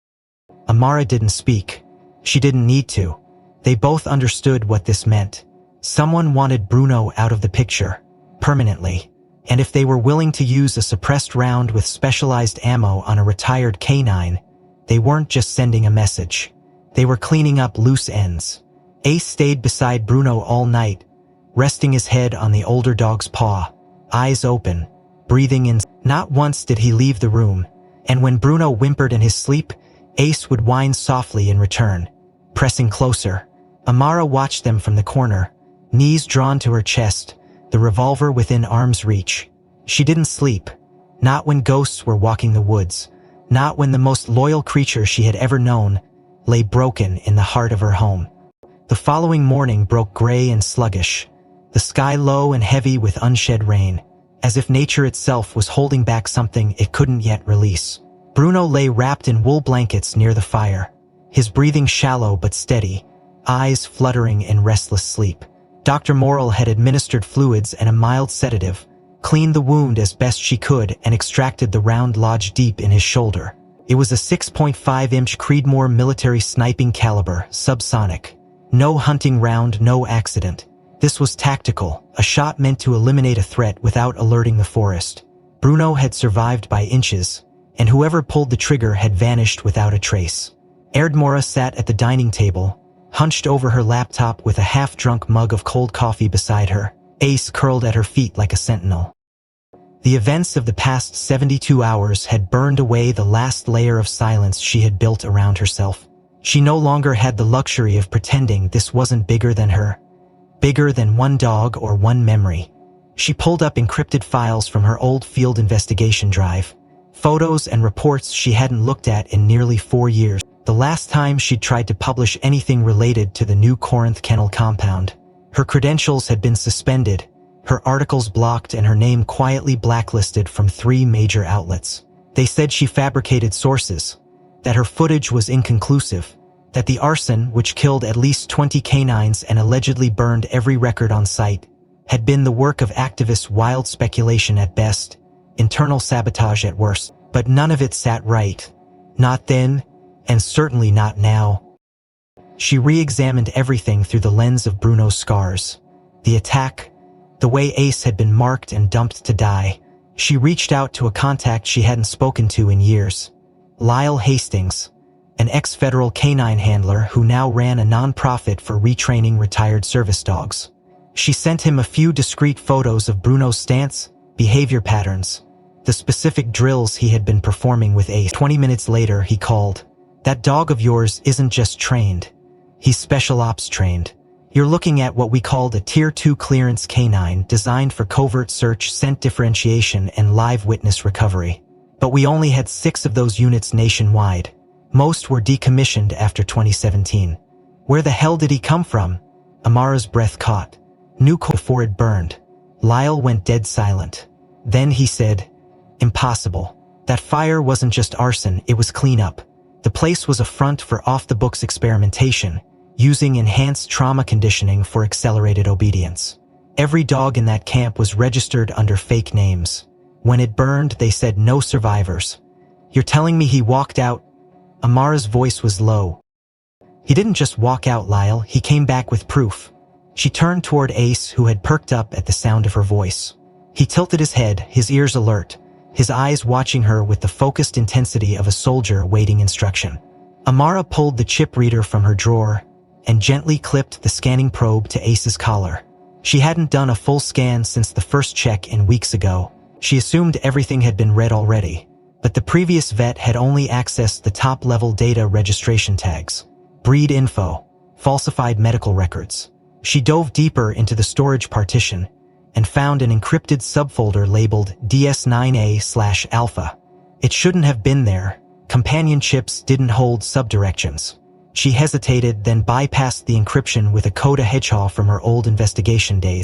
A: Amara didn't speak. She didn't need to. They both understood what this meant. Someone wanted Bruno out of the picture, permanently. And if they were willing to use a suppressed round with specialized ammo on a retired canine, they weren't just sending a message. They were cleaning up loose ends. Ace stayed beside Bruno all night, resting his head on the older dog's paw, eyes open, breathing in. Not once did he leave the room, and when Bruno whimpered in his sleep, Ace would whine softly in return, pressing closer. Amara watched them from the corner, knees drawn to her chest, the revolver within arm's reach. She didn't sleep. Not when ghosts were walking the woods. Not when the most loyal creature she had ever known lay broken in the heart of her home. The following morning broke gray and sluggish, the sky low and heavy with unshed rain, as if nature itself was holding back something it couldn't yet release. Bruno lay wrapped in wool blankets near the fire, his breathing shallow but steady, eyes fluttering in restless sleep. Dr. Morrill had administered fluids and a mild sedative, cleaned the wound as best she could, and extracted the round lodged deep in his shoulder. It was a 6.5-inch Creedmoor military sniping caliber, subsonic. No hunting round, no accident. This was tactical, a shot meant to eliminate a threat without alerting the forest. Bruno had survived by inches, and whoever pulled the trigger had vanished without a trace. Erdmora sat at the dining table, hunched over her laptop with a half-drunk mug of cold coffee beside her, Ace curled at her feet like a sentinel. The events of the past 72 hours had burned away the last layer of silence she had built around herself. She no longer had the luxury of pretending this wasn't bigger than her, bigger than one dog or one memory. She pulled up encrypted files from her old field investigation drive, photos and reports she hadn't looked at in nearly 4 years. The last time she'd tried to publish anything related to the new Corinth Kennel compound. Her credentials had been suspended, her articles blocked, and her name quietly blacklisted from 3 major outlets. They said she fabricated sources, that her footage was inconclusive, that the arson, which killed at least 20 canines and allegedly burned every record on site, had been the work of activists. Wild speculation at best, internal sabotage at worst. But none of it sat right. Not then, and certainly not now. She re-examined everything through the lens of Bruno's scars. The attack, the way Ace had been marked and dumped to die. She reached out to a contact she hadn't spoken to in years. Lyle Hastings, an ex-federal canine handler who now ran a non-profit for retraining retired service dogs. She sent him a few discreet photos of Bruno's stance, behavior patterns, the specific drills he had been performing with Ace. 20 minutes later, he called. "That dog of yours isn't just trained. He's special ops trained. You're looking at what we called a Tier 2 clearance canine designed for covert search, scent differentiation, and live witness recovery. But we only had 6 of those units nationwide. Most were decommissioned after 2017. Where the hell did he come from?" Amara's breath caught. New before it burned. Lyle went dead silent. Then he said, "Impossible. That fire wasn't just arson, it was cleanup. The place was a front for off-the-books experimentation, using enhanced trauma conditioning for accelerated obedience. Every dog in that camp was registered under fake names. When it burned, they said no survivors." "You're telling me he walked out?" Amara's voice was low. "He didn't just walk out, Lyle, he came back with proof." She turned toward Ace, who had perked up at the sound of her voice. He tilted his head, his ears alert, his eyes watching her with the focused intensity of a soldier waiting instruction. Amara pulled the chip reader from her drawer and gently clipped the scanning probe to Ace's collar. She hadn't done a full scan since the first check-in weeks ago. She assumed everything had been read already, but the previous vet had only accessed the top-level data registration tags. Breed info, falsified medical records. She dove deeper into the storage partition and found an encrypted subfolder labeled DS9A/Alpha. It shouldn't have been there. Companion chips didn't hold subdirections. She hesitated, then bypassed the encryption with a coda hedgehog from her old investigation days.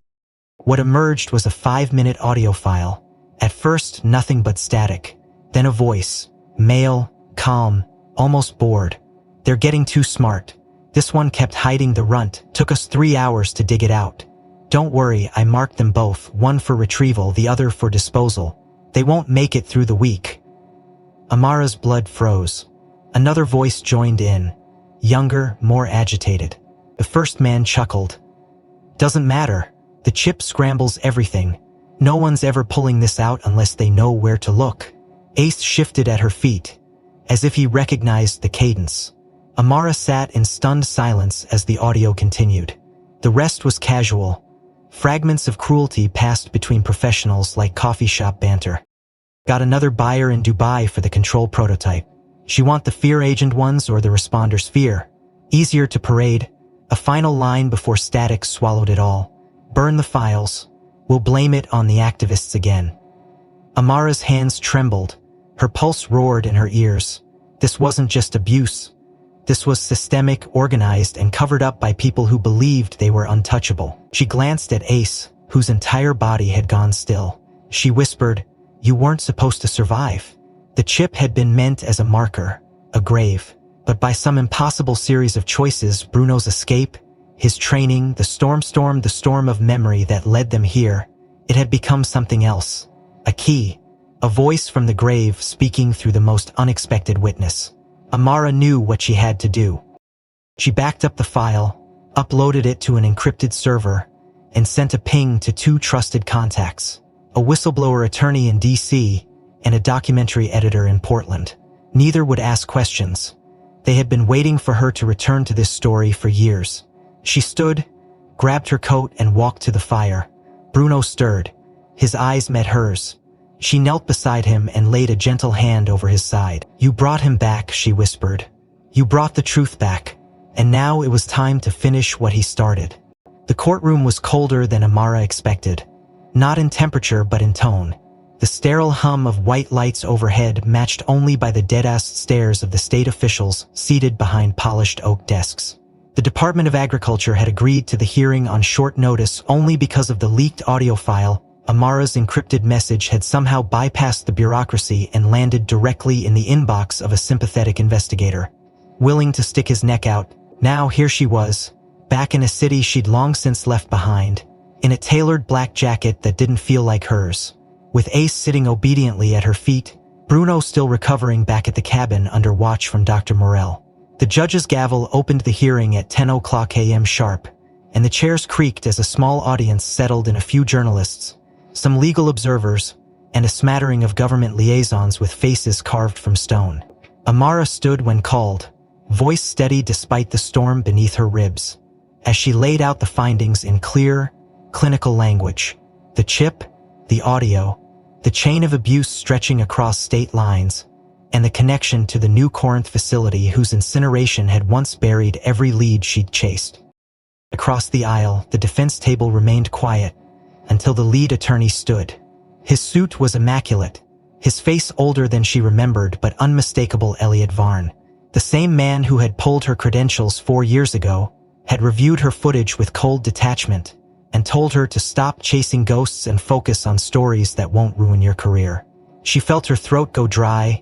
A: What emerged was a 5-minute audio file. At first, nothing but static. Then a voice. Male, calm, almost bored. "They're getting too smart. This one kept hiding the runt. Took us 3 hours to dig it out. Don't worry, I marked them both, one for retrieval, the other for disposal. They won't make it through the week." Amara's blood froze. Another voice joined in. Younger, more agitated. The first man chuckled. "Doesn't matter. The chip scrambles everything. No one's ever pulling this out unless they know where to look." Ace shifted at her feet, as if he recognized the cadence. Amara sat in stunned silence as the audio continued. The rest was casual. Fragments of cruelty passed between professionals like coffee shop banter. "Got another buyer in Dubai for the control prototype. She want the fear agent ones or the responder's fear. Easier to parade." A final line before static swallowed it all. "Burn the files. We'll blame it on the activists again." Amara's hands trembled. Her pulse roared in her ears. This wasn't just abuse. This was systemic, organized, and covered up by people who believed they were untouchable. She glanced at Ace, whose entire body had gone still. She whispered, "You weren't supposed to survive." The chip had been meant as a marker, a grave. But by some impossible series of choices, Bruno's escape, his training, the storm of memory that led them here, it had become something else. A key, a voice from the grave speaking through the most unexpected witness. Amara knew what she had to do. She backed up the file, uploaded it to an encrypted server, and sent a ping to 2 trusted contacts, a whistleblower attorney in DC and a documentary editor in Portland. Neither would ask questions. They had been waiting for her to return to this story for years. She stood, grabbed her coat, and walked to the fire. Bruno stirred. His eyes met hers. She knelt beside him and laid a gentle hand over his side. "You brought him back," she whispered. "You brought the truth back. And now it was time to finish what he started." The courtroom was colder than Amara expected. Not in temperature, but in tone. The sterile hum of white lights overhead matched only by the dead-ass stares of the state officials seated behind polished oak desks. The Department of Agriculture had agreed to the hearing on short notice only because of the leaked audio file. Amara's encrypted message had somehow bypassed the bureaucracy and landed directly in the inbox of a sympathetic investigator. Willing to stick his neck out, now here she was, back in a city she'd long since left behind, in a tailored black jacket that didn't feel like hers. With Ace sitting obediently at her feet, Bruno still recovering back at the cabin under watch from Dr. Morell. The judge's gavel opened the hearing at 10:00 a.m. sharp, and the chairs creaked as a small audience settled in a few journalists, some legal observers, and a smattering of government liaisons with faces carved from stone. Amara stood when called, voice steady despite the storm beneath her ribs, as she laid out the findings in clear, clinical language. The chip, the audio, the chain of abuse stretching across state lines, and the connection to the New Corinth facility whose incineration had once buried every lead she'd chased. Across the aisle, the defense table remained quiet until the lead attorney stood. His suit was immaculate, his face older than she remembered but unmistakable. Elliot Varn, the same man who had pulled her credentials 4 years ago, had reviewed her footage with cold detachment and told her to stop chasing ghosts and focus on stories that won't ruin your career. She felt her throat go dry,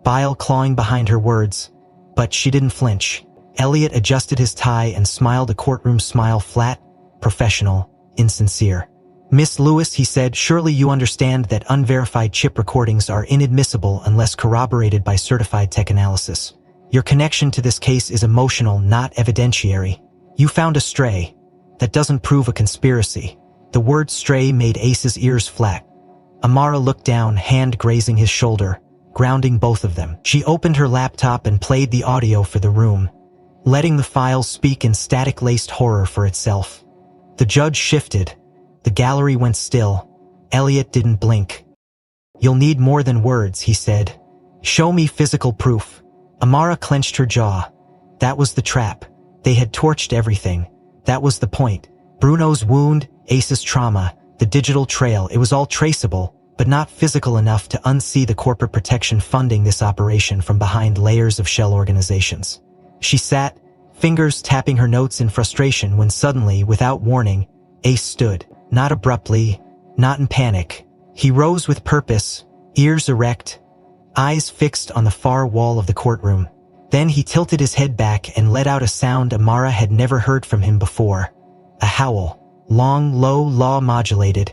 A: bile clawing behind her words, but she didn't flinch. Elliot adjusted his tie and smiled a courtroom smile, flat, professional, insincere. "Miss Lewis," he said, "surely you understand that unverified chip recordings are inadmissible unless corroborated by certified tech analysis. Your connection to this case is emotional, not evidentiary. You found a stray. That doesn't prove a conspiracy." The word stray made Ace's ears flat. Amara looked down, hand grazing his shoulder, grounding both of them. She opened her laptop and played the audio for the room, letting the file speak in static-laced horror for itself. The judge shifted. The gallery went still. Elliot didn't blink. "You'll need more than words," he said. "Show me physical proof." Amara clenched her jaw. That was the trap. They had torched everything. That was the point. Bruno's wound, Ace's trauma, the digital trail, it was all traceable, but not physical enough to unsee the corporate protection funding this operation from behind layers of shell organizations. She sat, fingers tapping her notes in frustration, when suddenly, without warning, Ace stood. Not abruptly, not in panic. He rose with purpose, ears erect, eyes fixed on the far wall of the courtroom. Then he tilted his head back and let out a sound Amara had never heard from him before. A howl, long, low, law-modulated.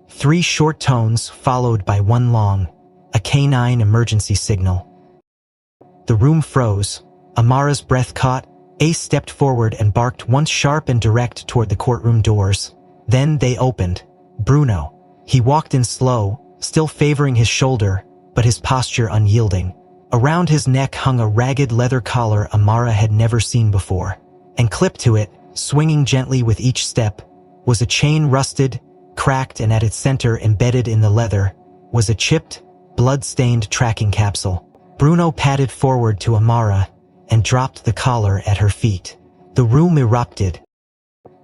A: 3 short tones followed by one long, a canine emergency signal. The room froze. Amara's breath caught. Ace stepped forward and barked once, sharp and direct, toward the courtroom doors. Then they opened. Bruno. He walked in slow, still favoring his shoulder, but his posture unyielding. Around his neck hung a ragged leather collar Amara had never seen before, and clipped to it, swinging gently with each step, was a chain, rusted, cracked, and at its center, embedded in the leather, was a chipped, blood-stained tracking capsule. Bruno padded forward to Amara and dropped the collar at her feet. The room erupted.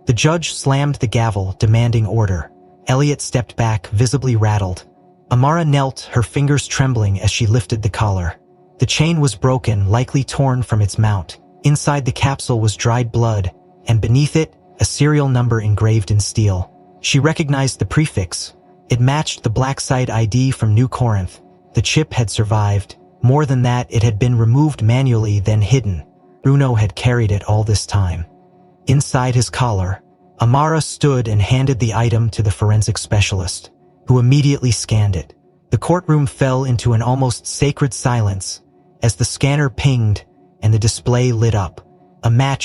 A: The judge slammed the gavel, demanding order. Elliot stepped back, visibly rattled. Amara knelt, her fingers trembling as she lifted the collar. The chain was broken, likely torn from its mount. Inside the capsule was dried blood, and beneath it, a serial number engraved in steel. She recognized the prefix. It matched the black site ID from New Corinth. The chip had survived. More than that, it had been removed manually, then hidden. Bruno had carried it all this time. Inside his collar, Amara stood and handed the item to the forensic specialist, who immediately scanned it. The courtroom fell into an almost sacred silence as the scanner pinged and the display lit up. A match,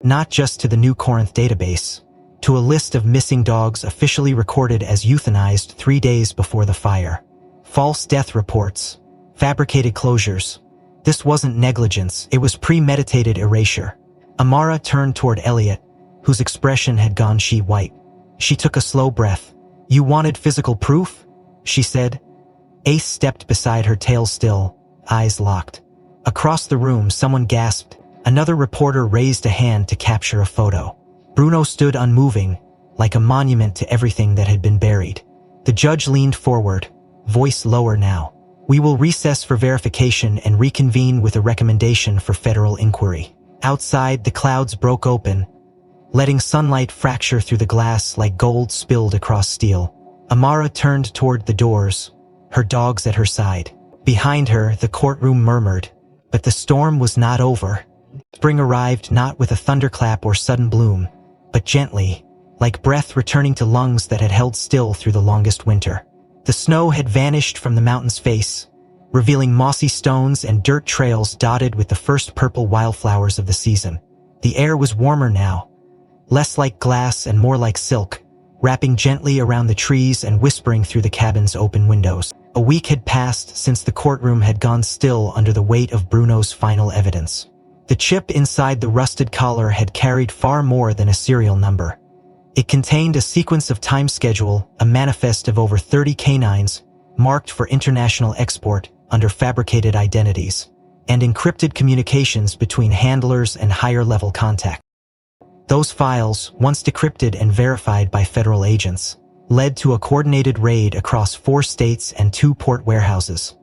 A: not just to the New Corinth database, to a list of missing dogs officially recorded as euthanized 3 days before the fire. False death reports, fabricated closures. This wasn't negligence, it was premeditated erasure. Amara turned toward Elliot, whose expression had gone sheet white. She took a slow breath. "You wanted physical proof?" she said. Ace stepped beside her, tail still, eyes locked. Across the room, someone gasped. Another reporter raised a hand to capture a photo. Bruno stood unmoving, like a monument to everything that had been buried. The judge leaned forward, voice lower now. "We will recess for verification and reconvene with a recommendation for federal inquiry." Outside, the clouds broke open, letting sunlight fracture through the glass like gold spilled across steel. Amara turned toward the doors, her dogs at her side. Behind her, the courtroom murmured, but the storm was not over. Spring arrived not with a thunderclap or sudden bloom, but gently, like breath returning to lungs that had held still through the longest winter. The snow had vanished from the mountain's face, revealing mossy stones and dirt trails dotted with the first purple wildflowers of the season. The air was warmer now, less like glass and more like silk, wrapping gently around the trees and whispering through the cabin's open windows. A week had passed since the courtroom had gone still under the weight of Bruno's final evidence. The chip inside the rusted collar had carried far more than a serial number. It contained a sequence of time schedule, a manifest of over 30 canines, marked for international export under fabricated identities, and encrypted communications between handlers and higher-level contacts. Those files, once decrypted and verified by federal agents, led to a coordinated raid across 4 states and 2 port warehouses.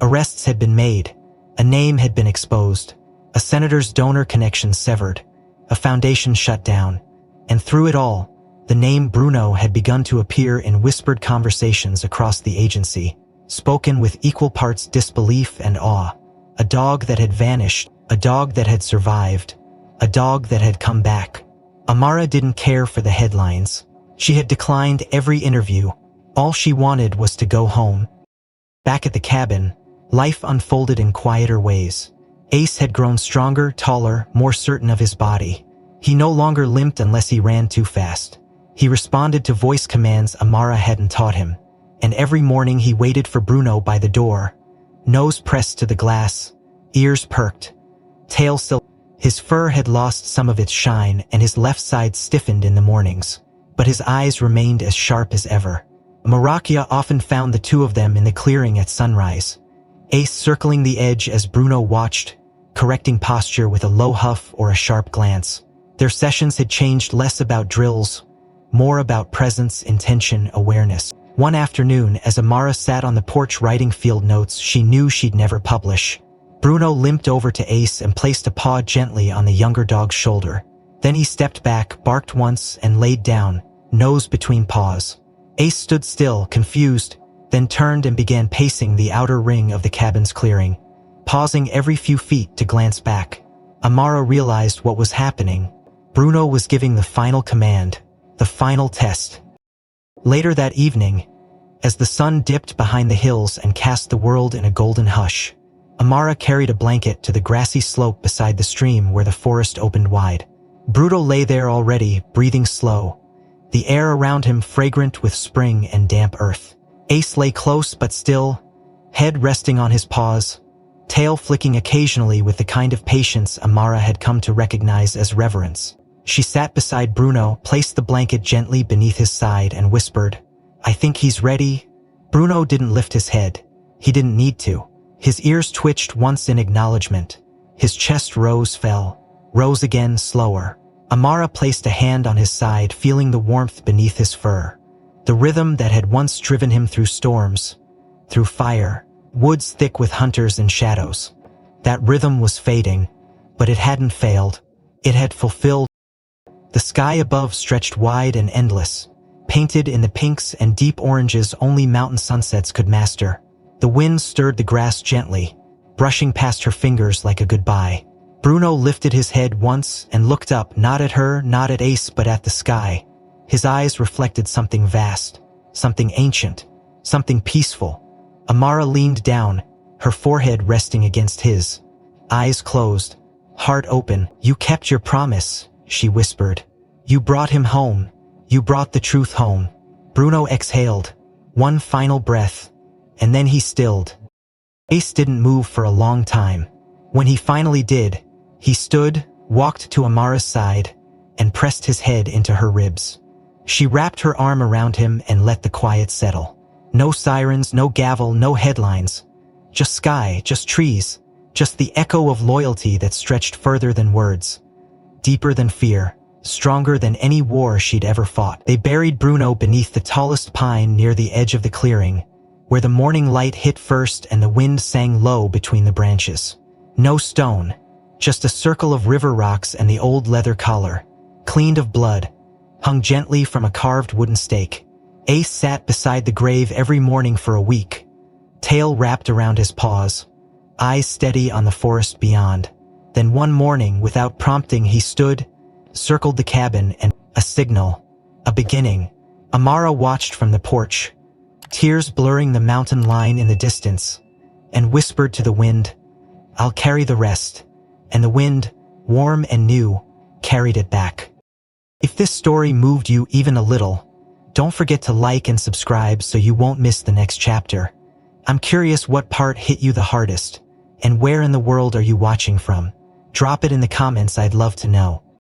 A: Arrests had been made, a name had been exposed, a senator's donor connection severed, a foundation shut down, and through it all, the name Bruno had begun to appear in whispered conversations across the agency, spoken with equal parts disbelief and awe. A dog that had vanished, a dog that had survived, a dog that had come back. Amara didn't care for the headlines. She had declined every interview. All she wanted was to go home. Back at the cabin, life unfolded in quieter ways. Ace had grown stronger, taller, more certain of his body. He no longer limped unless he ran too fast. He responded to voice commands Amara hadn't taught him. And every morning he waited for Bruno by the door, nose pressed to the glass, ears perked, tail silk. His fur had lost some of its shine and his left side stiffened in the mornings, but his eyes remained as sharp as ever. Marakia often found the two of them in the clearing at sunrise, Ace circling the edge as Bruno watched, correcting posture with a low huff or a sharp glance. Their sessions had changed less about drills, more about presence, intention, awareness. One afternoon, as Amara sat on the porch writing field notes she knew she'd never publish, Bruno limped over to Ace and placed a paw gently on the younger dog's shoulder. Then he stepped back, barked once, and laid down, nose between paws. Ace stood still, confused, then turned and began pacing the outer ring of the cabin's clearing, pausing every few feet to glance back. Amara realized what was happening. Bruno was giving the final command, the final test. Later that evening, as the sun dipped behind the hills and cast the world in a golden hush, Amara carried a blanket to the grassy slope beside the stream where the forest opened wide. Bruno lay there already, breathing slow, the air around him fragrant with spring and damp earth. Ace lay close but still, head resting on his paws, tail flicking occasionally with the kind of patience Amara had come to recognize as reverence. She sat beside Bruno, placed the blanket gently beneath his side, and whispered, "I think he's ready." Bruno didn't lift his head. He didn't need to. His ears twitched once in acknowledgement. His chest rose, fell, rose again, slower. Amara placed a hand on his side, feeling the warmth beneath his fur. The rhythm that had once driven him through storms, through fire, woods thick with hunters and shadows. That rhythm was fading, but it hadn't failed. It had fulfilled. The sky above stretched wide and endless, painted in the pinks and deep oranges only mountain sunsets could master. The wind stirred the grass gently, brushing past her fingers like a goodbye. Bruno lifted his head once and looked up, not at her, not at Ace, but at the sky. His eyes reflected something vast, something ancient, something peaceful. Amara leaned down, her forehead resting against his. Eyes closed, heart open. "You kept your promise," she whispered. "You brought him home. You brought the truth home." Bruno exhaled, one final breath, and then he stilled. Ace didn't move for a long time. When he finally did, he stood, walked to Amara's side, and pressed his head into her ribs. She wrapped her arm around him and let the quiet settle. No sirens, no gavel, no headlines. Just sky, just trees, just the echo of loyalty that stretched further than words, deeper than fear, stronger than any war she'd ever fought. They buried Bruno beneath the tallest pine near the edge of the clearing, where the morning light hit first and the wind sang low between the branches. No stone, Just a circle of river rocks and the old leather collar, cleaned of blood, hung gently from a carved wooden stake. Ace sat beside the grave every morning for a week, tail wrapped around his paws, eyes steady on the forest beyond. Then one morning, without prompting, he stood, circled the cabin, and a signal, a beginning. Amara watched from the porch, tears blurring the mountain line in the distance, and whispered to the wind, "I'll carry the rest." And the wind, warm and new, carried it back. If this story moved you even a little, don't forget to like and subscribe so you won't miss the next chapter. I'm curious what part hit you the hardest, and where in the world are you watching from? Drop it in the comments, I'd love to know.